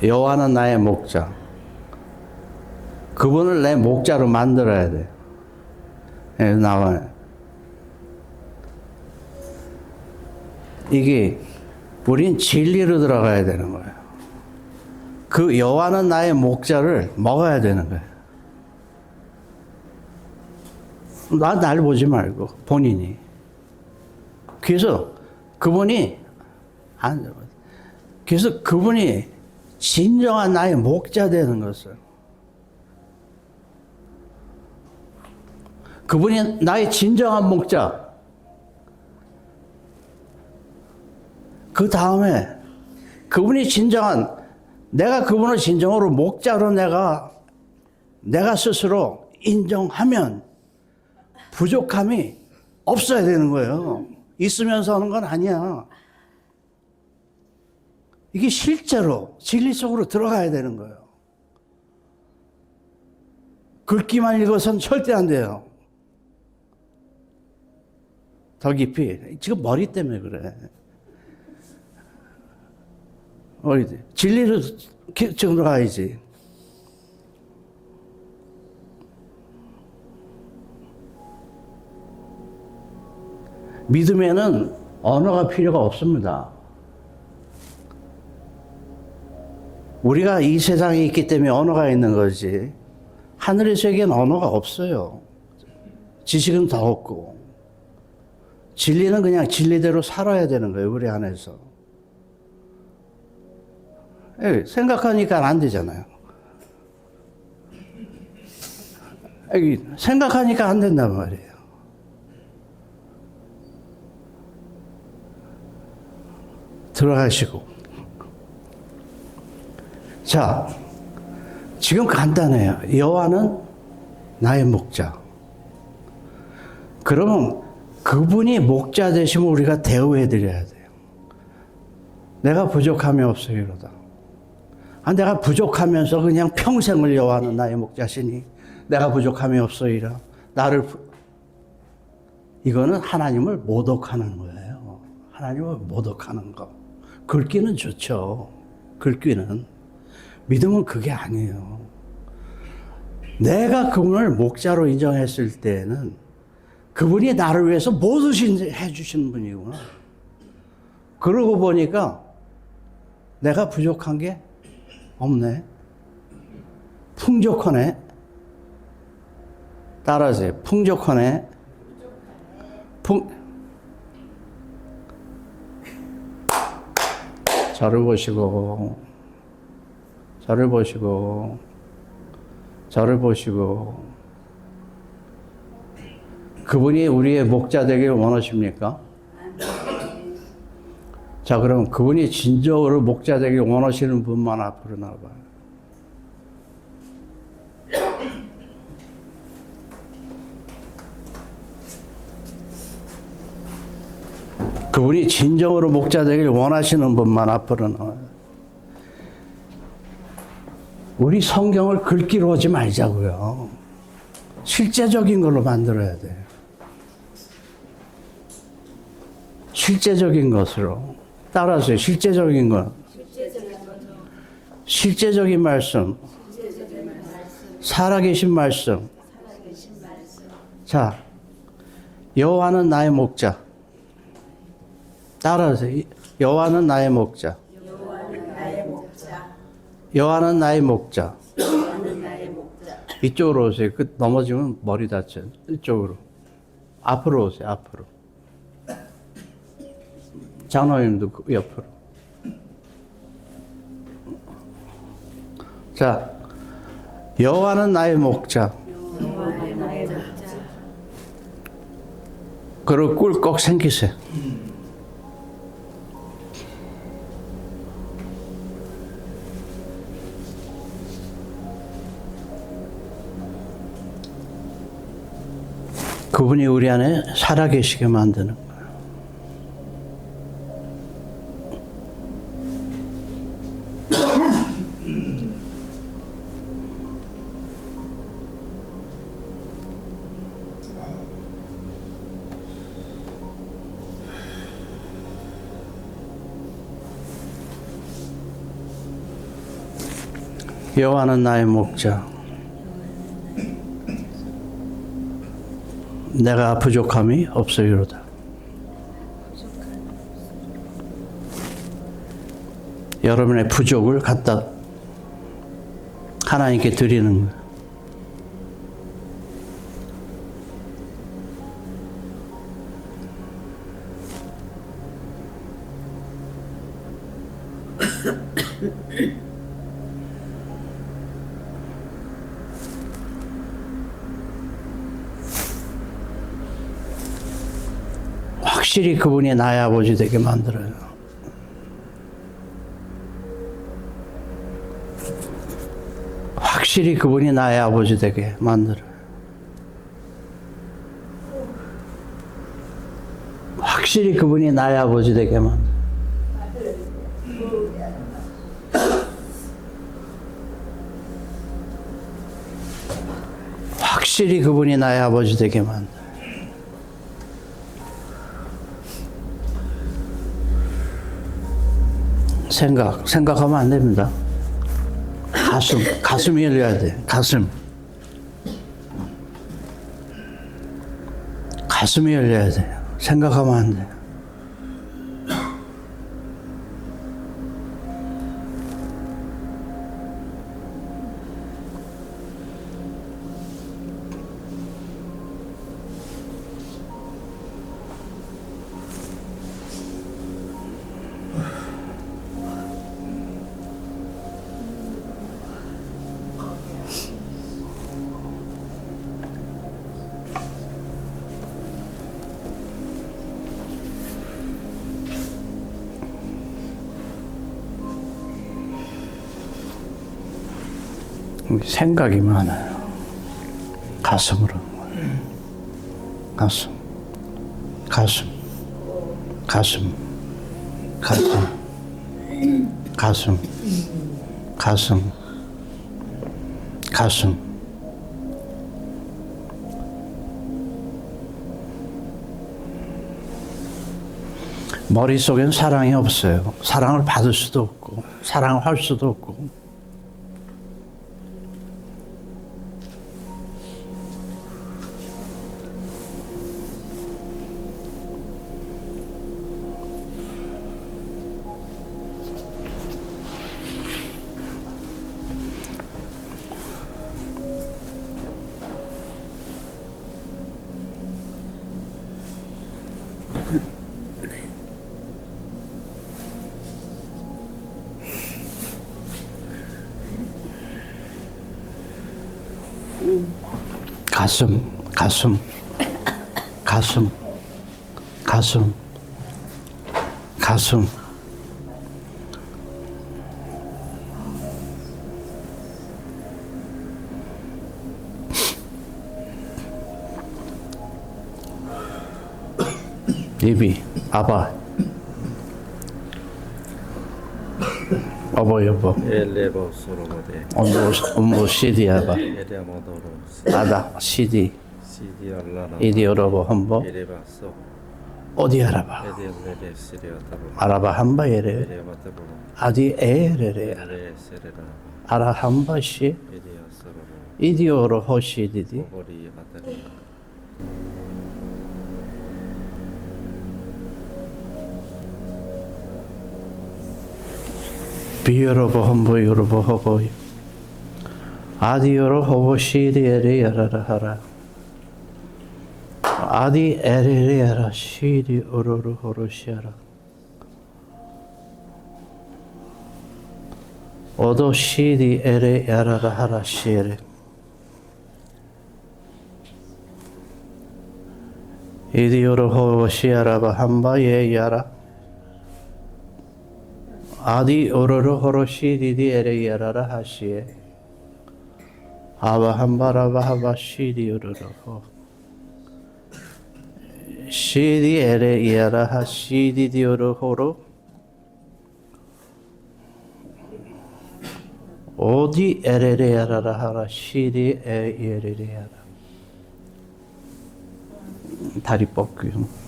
여호와는 나의 목자. 그분을 내 목자로 만들어야 돼요. 예, 나와요. 이게 우린 진리로 들어가야 되는 거예요. 그 여호와는 나의 목자를 먹어야 되는 거예요. 날 보지 말고 본인이. 그래서 그분이 진정한 나의 목자 되는 것을, 그분이 나의 진정한 목자. 그 다음에 그분이 진정한, 내가 그분을 진정으로 목자로 내가 스스로 인정하면 부족함이 없어야 되는 거예요. 있으면서 하는 건 아니야. 이게 실제로 진리 속으로 들어가야 되는 거예요. 글귀만 읽어서는 절대 안 돼요. 더 깊이. 지금 머리 때문에 그래. 진리로 들어가야지. 믿음에는 언어가 필요가 없습니다. 우리가 이 세상에 있기 때문에 언어가 있는 거지. 하늘의 세계는 언어가 없어요. 지식은 더 없고. 진리는 그냥 진리대로 살아야 되는 거예요, 우리 안에서. 생각하니까 안 되잖아요. 생각하니까 안 된단 말이에요. 들어가시고. 자, 지금 간단해요. 여호와는 나의 목자. 그러면 그분이 목자 되시면 우리가 대우해 드려야 돼요. 내가 부족함이 없어요, 이러다. 내가 부족하면서 그냥 평생을 여호와는 나의 목자시니 내가 부족함이 없어이라. 이거는 하나님을 모독하는 거예요. 하나님을 모독하는 거. 글귀는 좋죠. 글귀는. 믿음은 그게 아니에요. 내가 그분을 목자로 인정했을 때는 그분이 나를 위해서 모두 해주시는 분이구나. 그러고 보니까 내가 부족한 게 없네. 풍족하네. 따라하세요. 풍족하네. 저를 보시고, 저를 보시고, 저를 보시고. 그분이 우리의 목자 되기를 원하십니까? 자, 그럼 그분이 진정으로 목자 되기를 원하시는 분만 앞으로 나와봐요. 그분이 진정으로 목자 되기를 원하시는 분만 앞으로 나와요. 우리 성경을 글귀로 하지 말자고요. 실제적인 걸로 만들어야 돼요. 실제적인 것으로. 따라하세요. 실제적인 것. 실제적인 말씀. 살아계신 말씀. 자, 여호와는 나의 목자. 따라하세요. 여호와는 나의 목자. 여호와는 나의 목자. 이쪽으로 오세요. 넘어지면 머리 다쳐요. 이쪽으로. 앞으로 오세요. 앞으로. 장로님도 옆으로. 자, 여호와는 나의 목자. 그리고 꿀꺽 생기세요. 그분이 우리 안에 살아계시게 만드는 거예요. 여호와는 나의 목자. 내가 부족함이 없으리로다. 여러분의 부족을 갖다 하나님께 드리는 거예요. 확실히 그분이 나의 아버지 되게 만들어요. 확실히 그분이 나의 아버지 되게 만들어요. 확실히 그분이 나의 아버지 되게 만들어요. 확실히 그분이 나의 아버지 되게 만들어요. 생각하면 안 됩니다. 가슴이 열려야 돼. 가슴이 열려야 돼. 생각하면 안 돼. 생각이 많아요. 가슴으로. 가슴. 가슴. 가슴. 가슴. 가슴. 가슴. 가슴. 머릿속엔 사랑이 없어요. 사랑을 받을 수도 없고, 사랑을 할 수도 없고. 가슴, 가슴, 가슴, 가슴, 가슴. 입이, 아바. 어버 여보. 온보 시디 아바. 아다 시디. 이디 여러보 한보. 어디 알아봐. 아라바 한바 예레. 아디 에레레. 아라 한바 시. 이디 여러 호시디디. 비여러보 험보 여러보 허보 아디 여러 허보 시디 에레 야라라 하라 아디 에레레 야라 시디 어로로 허로시아라 오도 시디 에레 야라라 하라 시에레 이디 여러 허보 시아라바 한바 예 야라 아디 오로로 호로시 디디 에레 야라라 하시에 아바 한바라바 하바 시디 오로로 호 시디 에레 야라 하시 디디 오로 호로 오디 에레레 야라라 하라 시디 에 에레레 야라 다리 뻗기요.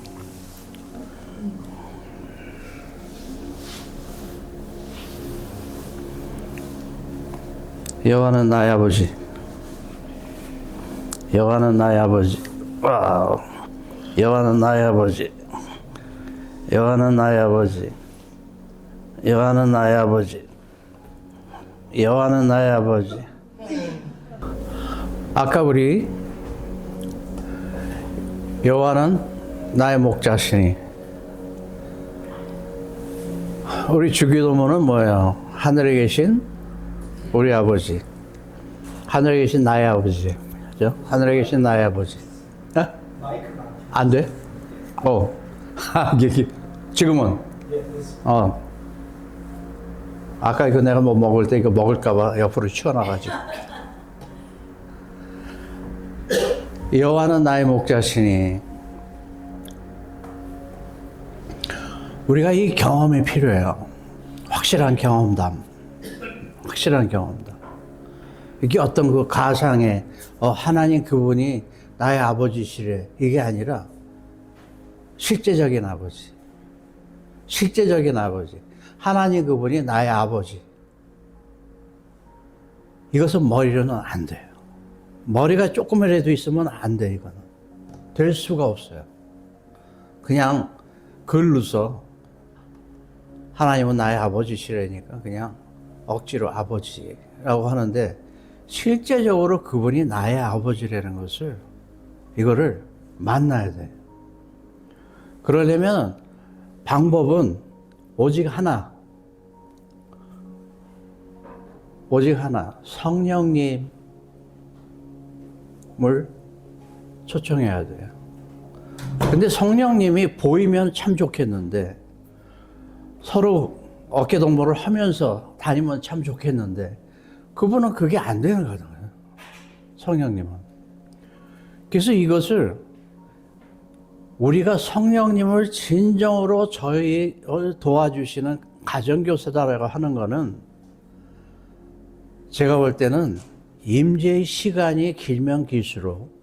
여호와는 나의 아버지. 여호와는 나의 아버지. 와우. 여호와는 나의 아버지. 여호와는 나의 아버지. 여호와는 나의 아버지. 여호와는 나의 아버지. 아까 우리 여호와는 나의 목자시니 우리 주기도문은 뭐예요? 하늘에 계신 우리 아버지, 하늘에 계신 나의 아버지, 그죠? 하늘에 계신 나의 아버지. 어? 안 돼? 지금은? 아까 이거 내가 뭐 먹을 때 이거 먹을까봐 옆으로 치워놔가지고. 여호와는 나의 목자시니. 우리가 이 경험이 필요해요. 확실한 경험담. 확실한 경험담. 이게 어떤 그 가상의 하나님 그분이 나의 아버지시래. 이게 아니라 실제적인 아버지. 실제적인 아버지. 하나님 그분이 나의 아버지. 이것은 머리로는 안 돼요. 머리가 조금이라도 있으면 안 돼, 이거는. 될 수가 없어요. 그냥 글로서 하나님은 나의 아버지시라니까 그냥 억지로 아버지라고 하는데 실제적으로 그분이 나의 아버지라는 것을 이거를 만나야 돼. 그러려면 방법은 오직 하나. 오직 하나. 성령님을 초청해야 돼요. 근데 성령님이 보이면 참 좋겠는데 서로 어깨동무를 하면서 다니면 참 좋겠는데 그분은 그게 안 되는 거잖아요. 성령님은. 그래서 이것을 우리가 성령님을 진정으로 저희를 도와주시는 가정교사다라고 하는 거는 제가 볼 때는 임재의 시간이 길면 길수록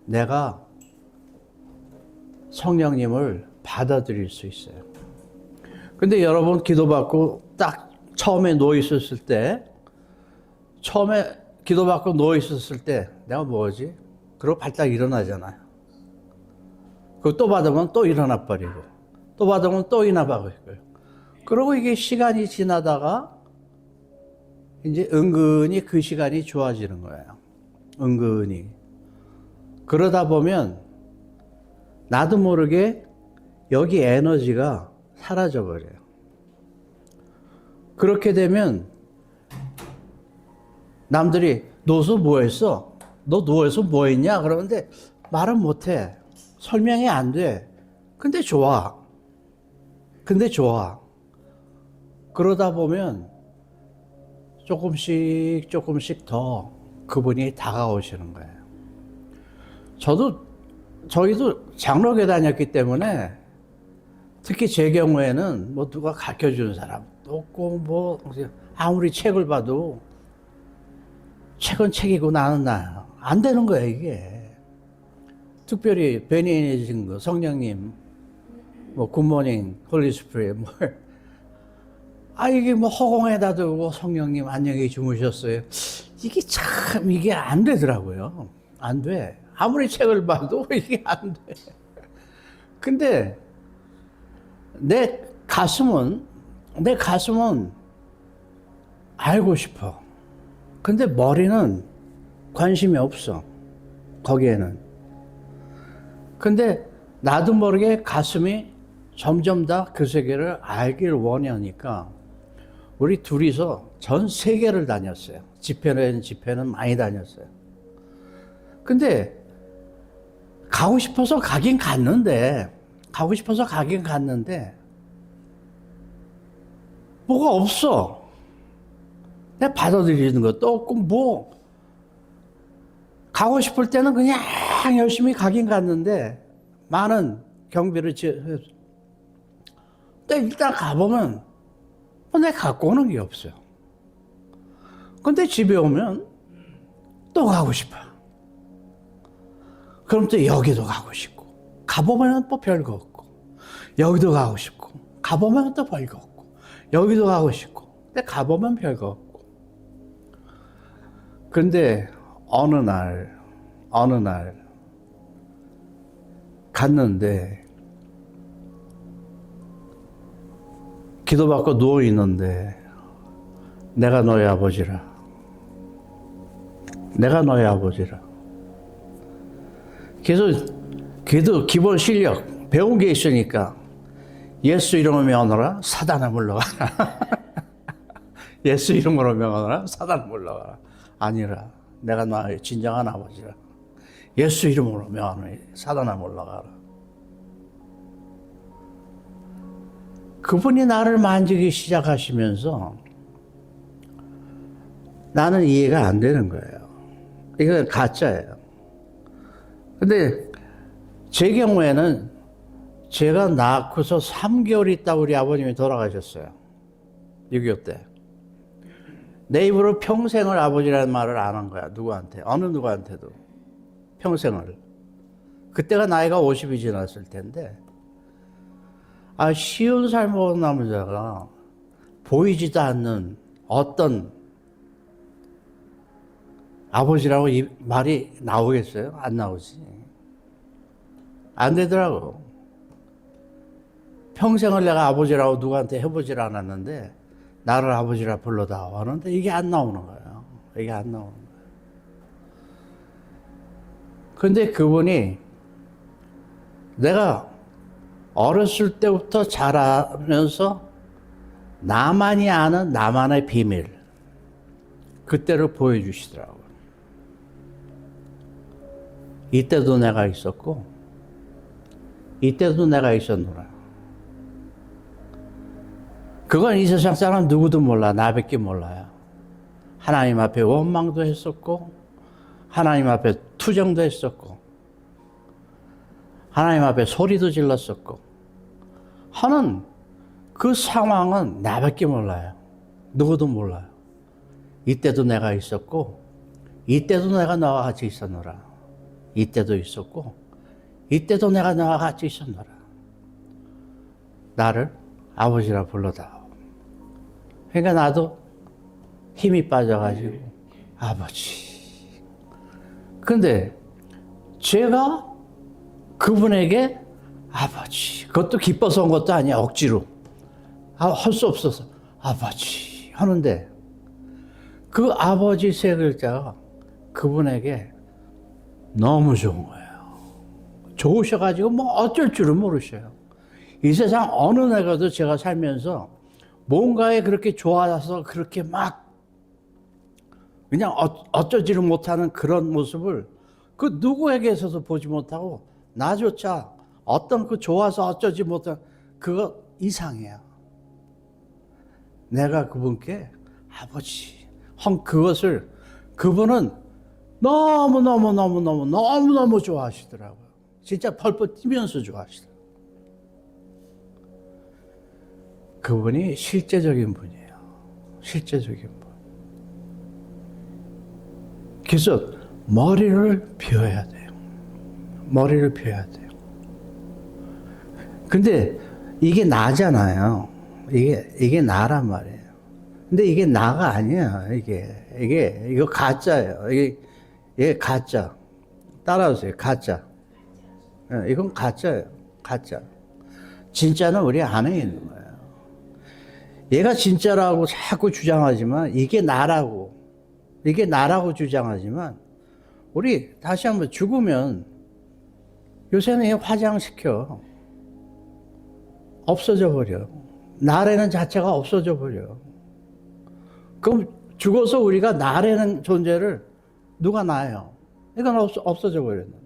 내가 성령님을 받아들일 수 있어요. 근데 여러분 기도받고 딱 처음에 누워있었을 때 내가 뭐지? 그러고 발딱 일어나잖아요. 그리고 또 받으면 또 일어나 버리고 또 받으면 또 일어나 버리고 그러고 이게 시간이 지나다가 이제 은근히 그 시간이 좋아지는 거예요. 은근히. 그러다 보면 나도 모르게 여기 에너지가 사라져 버려요. 그렇게 되면 남들이 누워서 뭐 했어? 너 누워서 뭐 했냐? 그러는데 말은 못 해. 설명이 안 돼. 근데 좋아. 그러다 보면 조금씩 더 그분이 다가오시는 거예요. 저희도 장로교 다녔기 때문에 특히 제 경우에는 뭐 누가 가르쳐 주는 사람도 없고 뭐 아무리 책을 봐도 책은 책이고 나는 나야. 안 되는 거야, 이게. 특별히 베니에진 거, 성령님, 뭐 굿모닝, 홀리 스피릿, 이게 뭐 허공에다 두고 성령님 안녕히 주무셨어요. 이게 안 되더라고요. 안 돼. 아무리 책을 봐도 이게 안 돼. 근데 내 가슴은 알고 싶어. 근데 머리는 관심이 없어. 거기에는. 근데 나도 모르게 가슴이 점점 더 그 세계를 알기를 원하니까 우리 둘이서 전 세계를 다녔어요. 집회는 많이 다녔어요. 근데 가고 싶어서 가긴 갔는데 뭐가 없어. 내가 받아들이는 것도 없고 가고 싶을 때는 그냥 열심히 가긴 갔는데 많은 경비를 근데 일단 가보면 내가 갖고 오는 게 없어요. 근데 집에 오면 또 가고 싶어. 그럼 또 여기도 가고 싶고 가보면 또 별거 없고 여기도 가고 싶고 가보면 또 별거 없고 여기도 가고 싶고 근데 가보면 별거 없고 근데 어느 날 갔는데 기도받고 누워있는데 내가 너의 아버지라. 그래서 기본 실력 배운 게 있으니까 예수 이름으로 명하노라 사단아 물러가라. 예수 이름으로 명하노라 사단아 물러가라. 아니라 내가 너의 진정한 아버지라. 예수 이름으로 명하노라 사단아 물러가라. 그분이 나를 만지기 시작하시면서 나는 이해가 안 되는 거예요. 이건 가짜예요. 근데 제 경우에는 제가 낳고서 3개월 있다 우리 아버님이 돌아가셨어요. 6.25 때. 내 입으로 평생을 아버지라는 말을 안 한 거야. 누구한테. 어느 누구한테도. 평생을. 그때가 나이가 50이 지났을 텐데, 쉬운 살 먹은 남자가 보이지도 않는 어떤 아버지라고 이 말이 나오겠어요? 안 나오지. 안 되더라고. 평생을 내가 아버지라고 누구한테 해보질 않았는데 나를 아버지라 불러다오 하는데 이게 안 나오는 거예요. 이게 안 나오는 거예요. 근데 그분이 내가 어렸을 때부터 자라면서 나만이 아는 나만의 비밀, 그때를 보여주시더라고요. 이때도 내가 있었고 이때도 내가 있었노라. 그건 이 세상 사람 누구도 몰라. 나밖에 몰라요. 하나님 앞에 원망도 했었고 하나님 앞에 투정도 했었고 하나님 앞에 소리도 질렀었고 하는 그 상황은 나밖에 몰라요. 누구도 몰라요. 이때도 내가 있었고 이때도 내가 너와 같이 있었노라. 이때도 있었고 이때도 내가 너와 같이 있었노라. 나를 아버지라 불러다오. 그러니까 나도 힘이 빠져가지고 아버지. 근데 제가 그분에게 아버지, 그것도 기뻐서 온 것도 아니야. 억지로 할 수 없어서 아버지 하는데 그 아버지 세 글자가 그분에게 너무 좋은 거예요. 좋으셔가지고 뭐 어쩔 줄은 모르셔요. 이 세상 어느 나라도 제가 살면서 뭔가에 그렇게 좋아서 그렇게 막 그냥 어쩌지를 못하는 그런 모습을 그 누구에게서도 보지 못하고 나조차 어떤 그 좋아서 어쩌지 못한 그거 이상해요. 내가 그분께 아버지 그것을 그분은 너무 좋아하시더라고요. 진짜 펄펄 뛰면서 좋아하시더라고요. 그분이 실제적인 분이에요. 실제적인 분. 그래서 머리를 비워야 돼요. 머리를 비워야 돼요. 근데 이게 나잖아요. 이게 나란 말이에요. 근데 이게 나가 아니야. 이거 가짜예요. 이게 가짜. 따라오세요. 가짜. 이건 가짜예요. 가짜. 진짜는 우리 안에 있는 거예요. 얘가 진짜라고 자꾸 주장하지만 이게 나라고 주장하지만 우리 다시 한번 죽으면 요새는 화장시켜. 없어져 버려. 나라는 자체가 없어져 버려. 그럼 죽어서 우리가 나라는 존재를 누가 나요? 이건 없어져 버렸는데.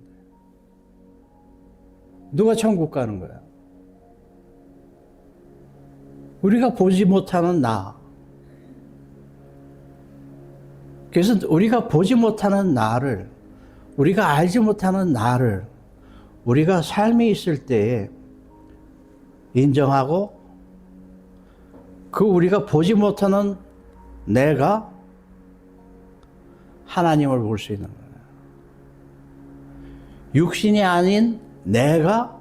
누가 천국 가는 거야? 우리가 보지 못하는 나. 그래서 우리가 보지 못하는 나를, 우리가 알지 못하는 나를 우리가 삶이 있을 때에 인정하고 그 우리가 보지 못하는 내가 하나님을 볼 수 있는 거예요. 육신이 아닌 내가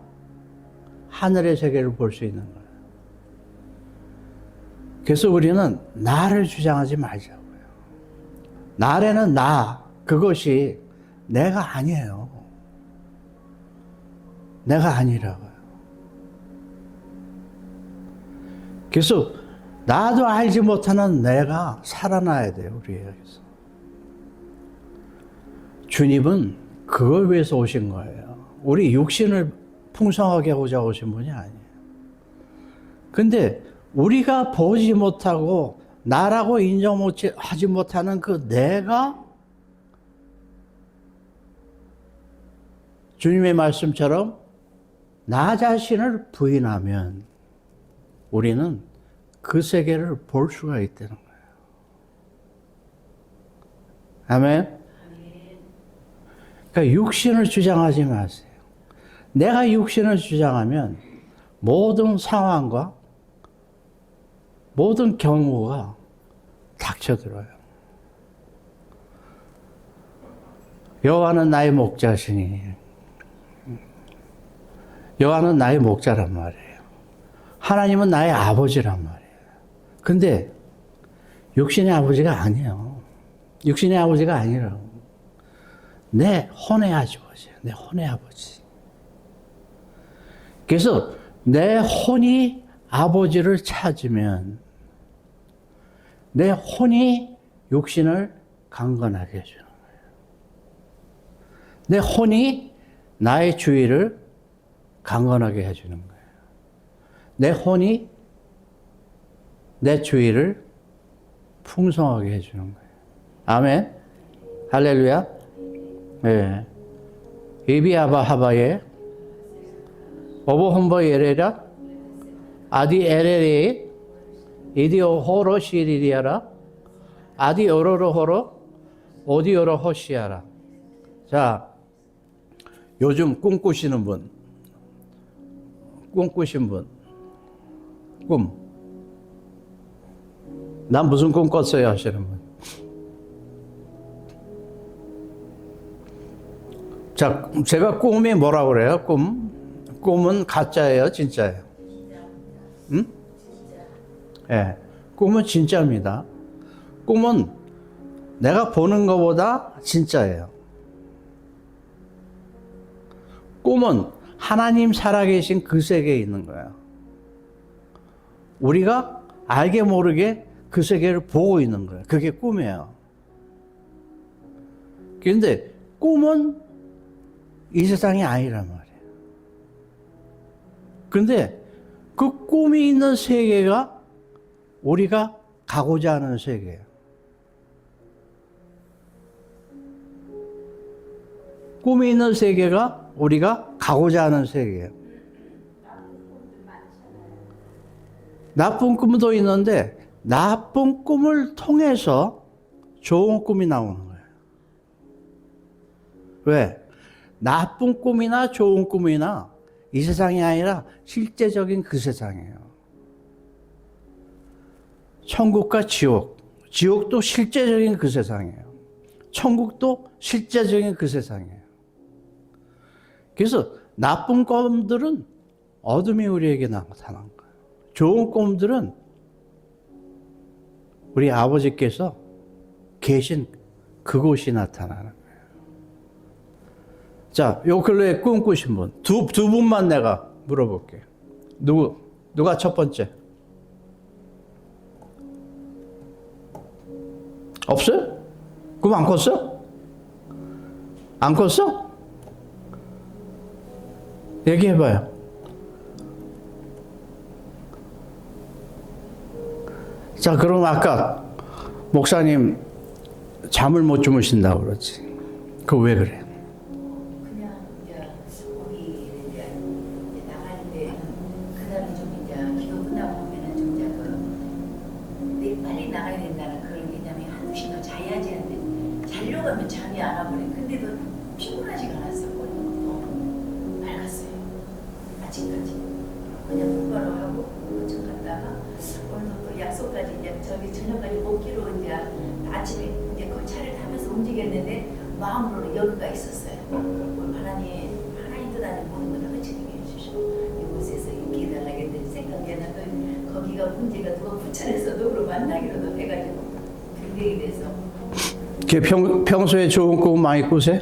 하늘의 세계를 볼 수 있는 거예요. 그래서 우리는 나를 주장하지 말자고요. 나라는 나, 그것이 내가 아니에요. 내가 아니라고요. 그래서 나도 알지 못하는 내가 살아나야 돼요, 우리에게서. 주님은 그걸 위해서 오신 거예요. 우리 육신을 풍성하게 하고자 오신 분이 아니에요. 근데 우리가 보지 못하고 나라고 인정하지 못하는 그 내가 주님의 말씀처럼 나 자신을 부인하면 우리는 그 세계를 볼 수가 있다는 거예요. 아멘? 그러니까 육신을 주장하지 마세요. 내가 육신을 주장하면 모든 상황과 모든 경우가 닥쳐들어요. 여호와는 나의 목자시니, 여호와는 나의 목자란 말이에요. 하나님은 나의 아버지란 말이에요. 근데 육신의 아버지가 아니에요. 육신의 아버지가 아니라고. 내 혼의 아버지예요. 내 혼의 아버지. 그래서 내 혼이 아버지를 찾으면 내 혼이 육신을 강건하게 해주는 거예요. 내 혼이 나의 주의를 강건하게 해주는 거예요. 내 혼이 내 주의를 풍성하게 해주는 거예요. 아멘. 할렐루야. 예. 이비아바 하바에 오보 홈버 예레라 아디 에레레 이디오 호로 시리리아라 아디 오로로 호로 오디오로 호시아라. 자, 요즘 꿈꾸시는 분, 꿈꾸신 분, 꿈. 난 무슨 꿈 꿨어요 하시는 분. 자, 제가 꿈이 뭐라고 그래요? 꿈은 가짜예요, 진짜예요? 응? 예. 네, 꿈은 진짜입니다. 꿈은 내가 보는 것보다 진짜예요. 꿈은 하나님 살아계신 그 세계에 있는 거예요. 우리가 알게 모르게 그 세계를 보고 있는 거예요. 그게 꿈이에요. 그런데 꿈은 이 세상이 아니란 말이에요. 그런데 그 꿈이 있는 세계가 우리가 가고자 하는 세계예요. 꿈이 있는 세계가 우리가 가고자 하는 세계예요. 나쁜 꿈도 있는데 나쁜 꿈을 통해서 좋은 꿈이 나오는 거예요. 왜? 나쁜 꿈이나 좋은 꿈이나 이 세상이 아니라 실제적인 그 세상이에요. 천국과 지옥, 지옥도 실제적인 그 세상이에요. 천국도 실제적인 그 세상이에요. 그래서 나쁜 꿈들은 어둠이 우리에게 나타난 거예요. 좋은 꿈들은 우리 아버지께서 계신 그곳이 나타나는 거예요. 자, 요 근래에 꿈꾸신 분, 두 분만 내가 물어볼게요. 누가 첫 번째? 없어요? 꿈 안 꿨어? 안 꿨어? 얘기해봐요. 자, 그럼 아까 목사님 잠을 못 주무신다고 그러지. 그거 왜 그래? 그냥 이제 거기 이제 나가는데 그다음에 좀 이제 기도 끝나고 보면은 좀 이제 빨리 나가야 된다는 그런 개념이 한두 시간 자야지 하는데 자려고 하면 잠이 안 와버려. 근데도 피곤하지가 않았어. 너무 맑았어요. 아침까지 그냥 똑바로 하고 좀 갔다가 오늘도 또 약속까지 이제 저기 저녁까지 먹기로 이제 아침에 이제 그 차를 타면서 움직였는데 마음으로는 여기가 있었어요. 하나님 뜻 안에 모든 것을 흐지게 해주시고 이곳에서 이렇게 해달라겠다는 생각이 나서 거기가 문제가 누가 부천에서 누구로 만나기로도 해가지고 굉장히 돼서 평소에 좋은 꿈 많이 꾸세요?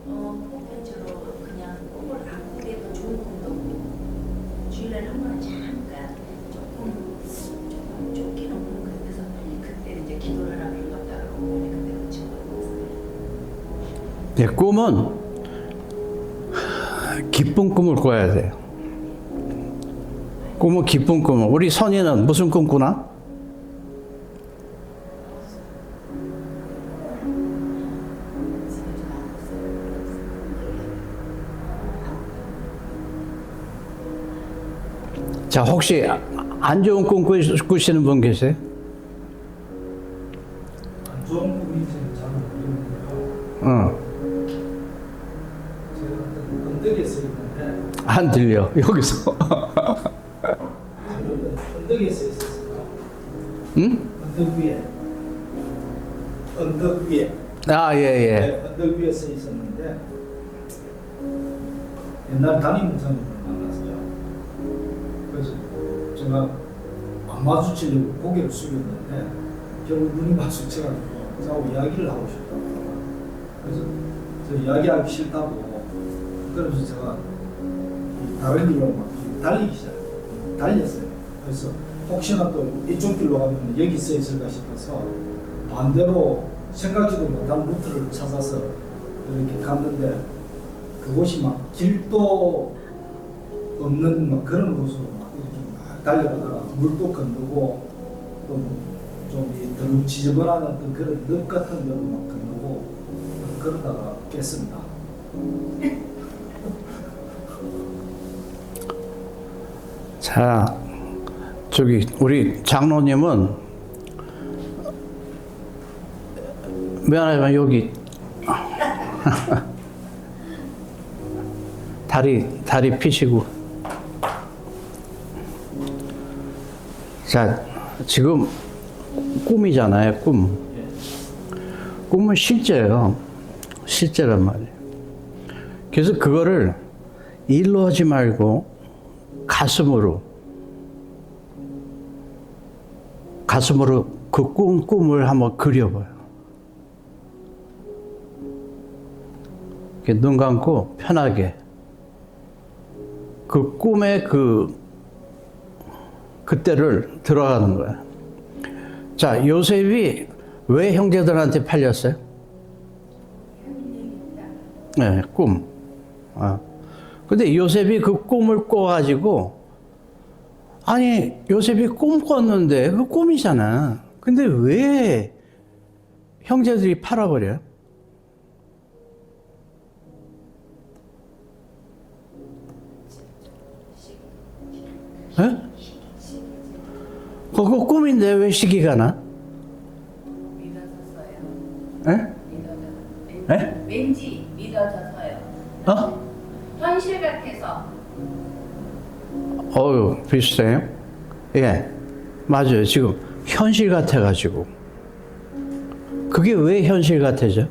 보편적으로 그냥 꿈을 안 꾸게도 좋은 꿈도 꾸고 주일날 한 번은 잠깐 조금 쫓기는 꿈 그래서 그때 이제 기도를 하나 불렀다 그러고 그때 친구를 네, 꿈은 기쁜 꿈을 꿔야 돼요. 꿈은 기쁜 꿈을. 우리 선이는 무슨 꿈 꾸나? 자, 혹시 안 좋은 꿈 꾸시는 분 계세요? 안 좋은 꿈인지는 잘 모르겠는데요. 어. 제가 어떤 언덕에 서 있는데 안 들려, 여기서. 언덕에 서 있었어요. 응? 언덕 위에. 언덕 위에. 아, 예, 예. 네, 언덕 위에 서 있었는데 옛날 담임 목사님을 만났어요. 그래서 제가 안 마주치려고 고개를 숙였는데 결국 눈이 마주쳐가지고 저하고 이야기를 하고 싶다고. 그래서 저 이야기하기 싫다고. 그래서 제가 다른 길로 막 달리기 시작해요. 달렸어요. 그래서 혹시나 또 이쪽 길로 가면 여기 서 있을까 싶어서 반대로 생각지도 못한 루트를 찾아서 이렇게 갔는데 그곳이 막 길도 없는 막 그런 곳으로 막 이렇게 막 달려가다가 물도 건너고 또좀 더 지저분한 어떤 그런 늪 같은 데로 막 건너고 그러다가 깼습니다. 자, 저기, 우리 장로님은, 미안하지만 여기, 다리 피시고. 자, 지금 꿈이잖아요, 꿈. 꿈은 실제예요. 실제란 말이에요. 그래서 그거를 일로 하지 말고 가슴으로 그 꿈을 한번 그려봐요. 이렇게 눈 감고 편하게 그 꿈의 그때를 들어가는 거야. 자, 요셉이 왜 형제들한테 팔렸어요? 네, 꿈. 근데 요셉이 그 꿈을 꿔가지고, 아니, 요셉이 꿈 꿨는데, 그 꿈이잖아. 근데 왜 형제들이 팔아버려요? 에? 그거 꿈인데 왜 시기가 나? 믿어졌어요. 에? 에? 왠지 믿어져서요. 어? 현실 같아서. 어유 비슷해요? 예, 맞아요. 지금 현실 같아가지고. 그게 왜 현실 같아져?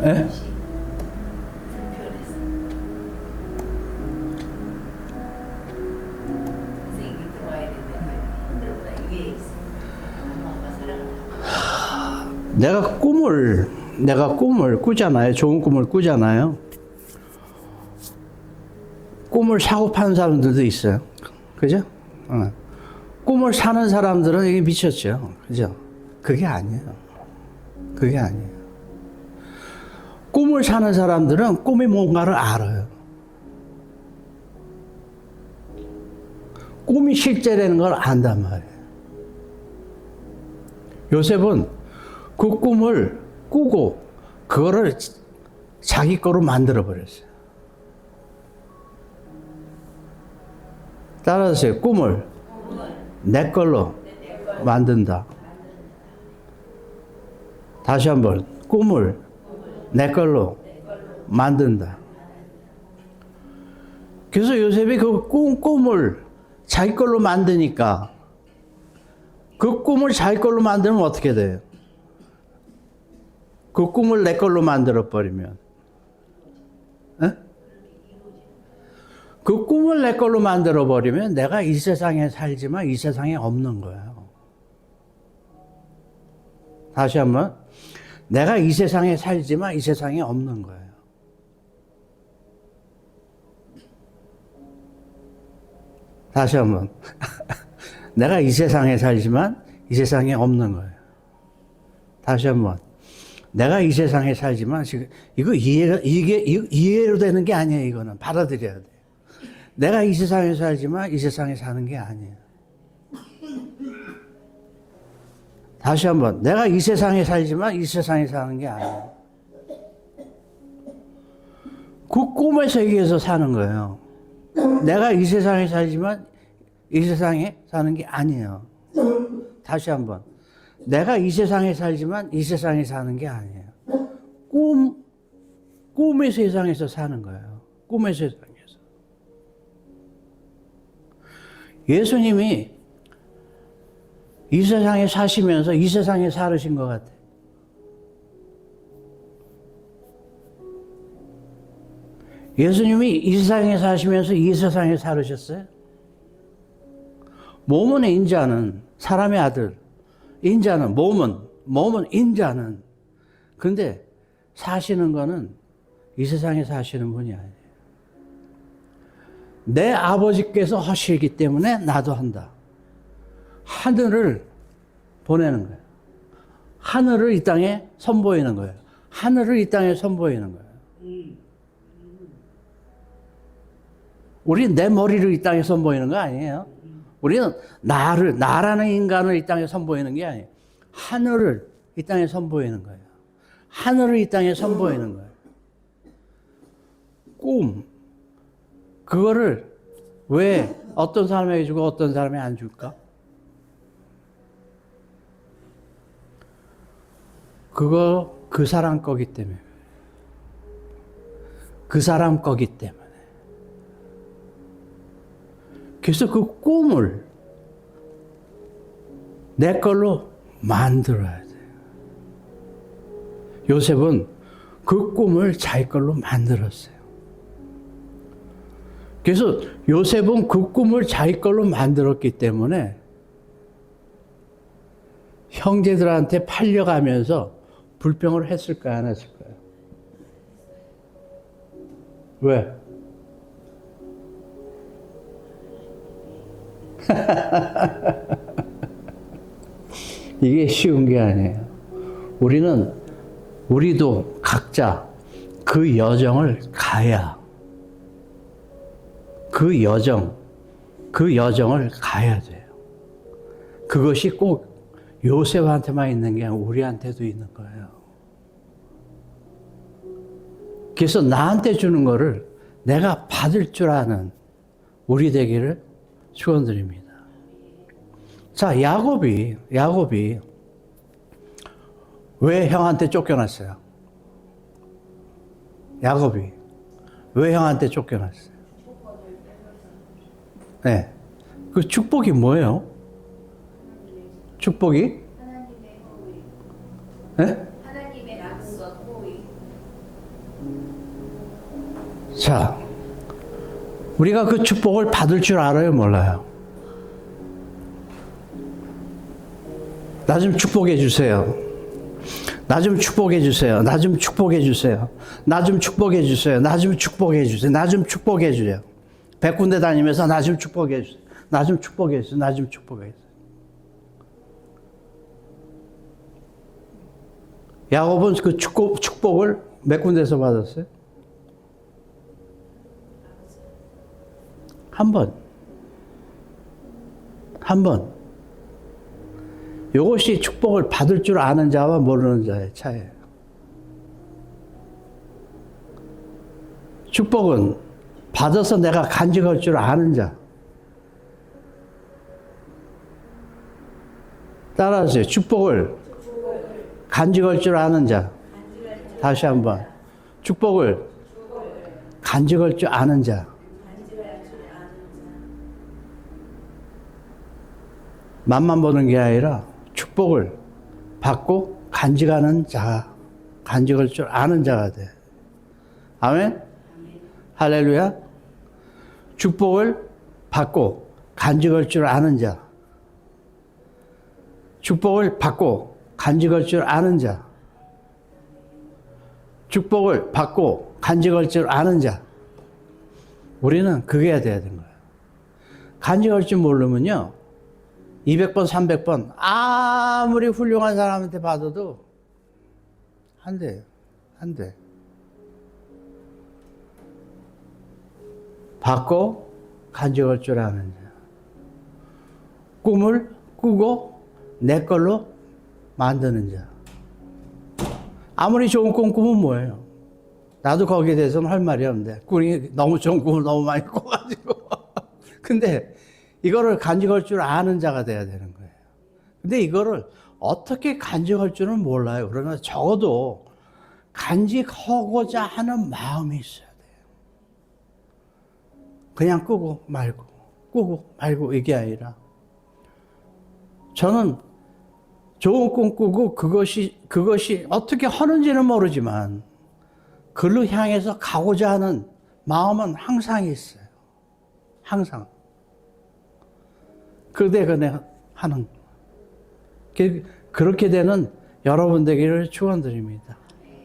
예? 내가 꿈을 꾸잖아요. 좋은 꿈을 꾸잖아요. 꿈을 사고 파는 사람들도 있어요. 그죠? 꿈을 사는 사람들은 이게 미쳤죠. 그죠? 그게 아니에요. 그게 아니에요. 꿈을 사는 사람들은 꿈이 뭔가를 알아요. 꿈이 실제라는 걸 안단 말이에요. 요셉은 그 꿈을 꾸고 그거를 자기 거로 만들어 버렸어요. 따라하세요. 꿈을 내 걸로 만든다. 다시 한번 꿈을 내 걸로 만든다. 그래서 요셉이 그 꿈을 자기 걸로 만드니까 그 꿈을 자기 걸로 만들면 어떻게 돼요? 그 꿈을 내 걸로 만들어 버리면, 그 꿈을 내 걸로 만들어 버리면 내가 이 세상에 살지만 이 세상에 없는 거예요. 다시 한번, 내가 이 세상에 살지만 이 세상에 없는 거예요. 다시 한번, 내가 이 세상에 살지만 이 세상에 없는 거예요. 다시 한번. 내가 이 세상에 살지만 지금 이게 이해로 되는 게 아니에요. 이거는 받아들여야 돼. 내가 이 세상에 살지만 이 세상에 사는 게 아니에요. 다시 한번. 내가 이 세상에 살지만 이 세상에 사는 게 아니에요. 그 꿈의 세계에서 사는 거예요. 내가 이 세상에 살지만 이 세상에 사는 게 아니에요. 다시 한번. 내가 이 세상에 살지만 이 세상에 사는 게 아니에요. 꿈의 세상에서 사는 거예요. 꿈의 세상에서. 예수님이 이 세상에 사시면서 이 세상에 살으신 것 같아요. 예수님이 이 세상에 사시면서 이 세상에 살으셨어요. 몸은 인자는 사람의 아들, 인자는 몸은 인자는. 그런데 사시는 거는 이 세상에 사시는 분이 아니에요. 내 아버지께서 하시기 때문에 나도 한다. 하늘을 보내는 거예요. 하늘을 이 땅에 선보이는 거예요. 하늘을 이 땅에 선보이는 거예요. 우리 내 머리를 이 땅에 선보이는 거 아니에요. 우리는 나라는 인간을 이 땅에 선보이는 게 아니에요. 하늘을 이 땅에 선보이는 거예요. 하늘을 이 땅에 선보이는 거예요. 꿈. 그거를 왜 어떤 사람에게 주고 어떤 사람에게 안 줄까? 그거 그 사람 거기 때문에. 그 사람 거기 때문에. 그래서 그 꿈을 내 걸로 만들어야 돼요. 요셉은 그 꿈을 자기 걸로 만들었어요. 그래서 요셉은 그 꿈을 자기 걸로 만들었기 때문에 형제들한테 팔려가면서 불평을 했을까요? 안 했을까요? 왜? 이게 쉬운 게 아니에요. 우리도 각자 그 여정을 가야, 그 여정을 가야 돼요. 그것이 꼭 요셉한테만 있는 게 아니라 우리한테도 있는 거예요. 그래서 나한테 주는 거를 내가 받을 줄 아는 우리 되기를 축원드립니다. 자, 야곱이 왜 형한테 쫓겨났어요? 야곱이 왜 형한테 쫓겨났어요? 네. 그 축복이 뭐예요? 축복이? 하나님의 호의. 네? 하나님의 약속 호의. 자, 우리가 그 축복을 받을 줄 알아요, 몰라요? 나 좀 축복해 주세요. 나 좀 축복해 주세요. 나 좀 축복해 주세요. 나 좀 축복해 주세요. 나 좀 축복해 주세요. 나 좀 축복해 주세요. 100군데 다니면서 나 좀 축복해 주세요. 나 좀 축복해 주세요. 나 좀 축복해 주세요. 야곱은 그 축복을 몇 군데서 받았어요? 한 번. 이것이 축복을 받을 줄 아는 자와 모르는 자의 차이예요. 축복은 받아서 내가 간직할 줄 아는 자. 따라하세요. 축복을 간직할 줄 아는 자. 다시 한번. 축복을 간직할 줄 아는 자. 맛만 보는 게 아니라 축복을 받고 간직하는 자, 간직할 줄 아는 자가 돼. 아멘? 할렐루야? 축복을 받고 간직할 줄 아는 자. 축복을 받고 간직할 줄 아는 자. 축복을 받고 간직할 줄 아는 자. 우리는 그게 돼야 되는 거예요. 간직할 줄 모르면요. 200번, 300번 아무리 훌륭한 사람한테 받아도 안 돼요. 안 돼. 받고 간직할 줄 아는 자. 꿈을 꾸고 내 걸로 만드는 자. 아무리 좋은 꿈 꾸면 뭐예요? 나도 거기에 대해서는 할 말이 없는데, 꿈이 너무 좋은 꿈을 너무 많이 꿔가지고. 근데 이거를 간직할 줄 아는 자가 돼야 되는 거예요. 근데 이거를 어떻게 간직할 줄은 몰라요. 그러나 적어도 간직하고자 하는 마음이 있어야 돼요. 그냥 꾸고 말고 이게 아니라, 저는 좋은 꿈 꾸고 그것이 어떻게 하는지는 모르지만 그걸로 향해서 가고자 하는 마음은 항상 있어요. 항상. 그대가 하는. 그렇게 되는 여러분 되기를 축원드립니다.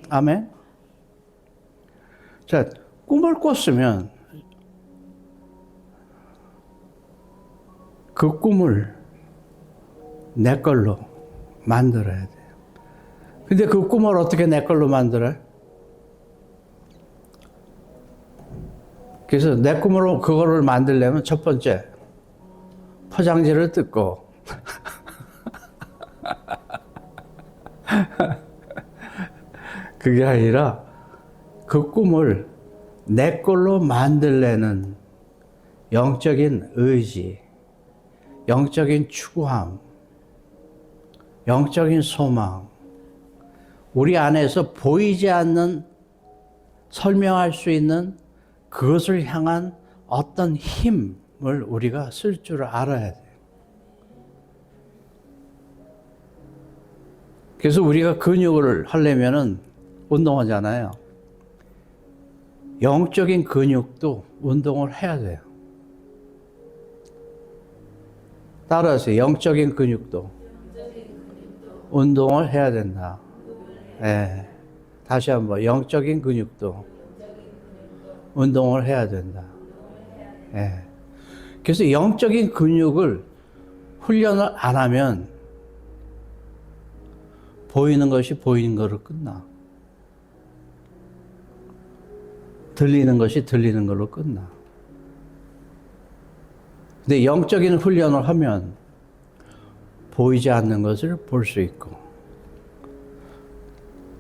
아멘. 자, 꿈을 꿨으면 그 꿈을 내 걸로 만들어야 돼요. 근데 그 꿈을 어떻게 내 걸로 만들어요? 그래서 내 꿈으로 그거를 만들려면 첫 번째, 포장지를 뜯고, 그게 아니라 그 꿈을 내 걸로 만들려는 영적인 의지, 영적인 추구함, 영적인 소망, 우리 안에서 보이지 않는, 설명할 수 있는 그것을 향한 어떤 힘을 우리가 쓸 줄 알아야 돼요. 그래서 우리가 근육을 하려면은 운동하잖아요. 영적인 근육도 운동을 해야 돼요. 따라하세요. 영적인 근육도 운동을 해야 된다. 네. 다시 한번, 영적인 근육도 운동을 해야 된다. 네. 그래서 영적인 근육을 훈련을 안 하면 보이는 것이 보이는 거로 끝나. 들리는 것이 들리는 걸로 끝나. 근데 영적인 훈련을 하면 보이지 않는 것을 볼 수 있고,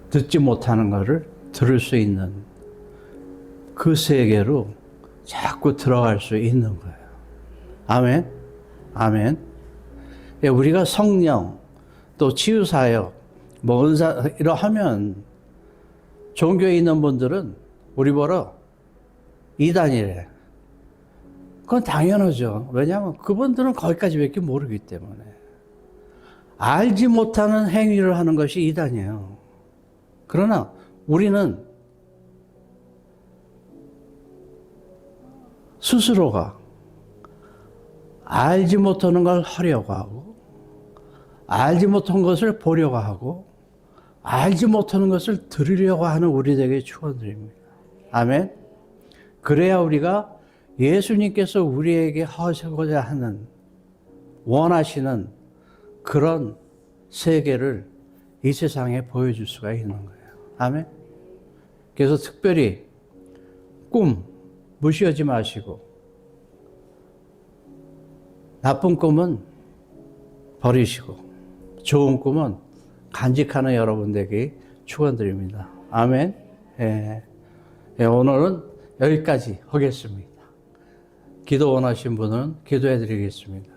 듣지 못하는 것을 들을 수 있는 그 세계로 자꾸 들어갈 수 있는 거예요. 아멘? 아멘. 우리가 성령, 또 치유사역, 뭐 은사, 이러 하면 종교에 있는 분들은 우리 보러 이단이래. 그건 당연하죠. 왜냐하면 그분들은 거기까지밖에 모르기 때문에. 알지 못하는 행위를 하는 것이 이단이에요. 그러나 우리는 스스로가 알지 못하는 걸 하려고 하고, 알지 못한 것을 보려고 하고, 알지 못하는 것을 들으려고 하는 우리에게 축원드립니다. 아멘. 그래야 우리가 예수님께서 우리에게 하시고자 하는, 원하시는 그런 세계를 이 세상에 보여줄 수가 있는 거예요. 아멘. 그래서 특별히 꿈 무시하지 마시고, 나쁜 꿈은 버리시고 좋은 꿈은 간직하는 여러분들에게 축원드립니다. 아멘. 예. 예, 오늘은 여기까지 하겠습니다. 기도 원하신 분은 기도해 드리겠습니다.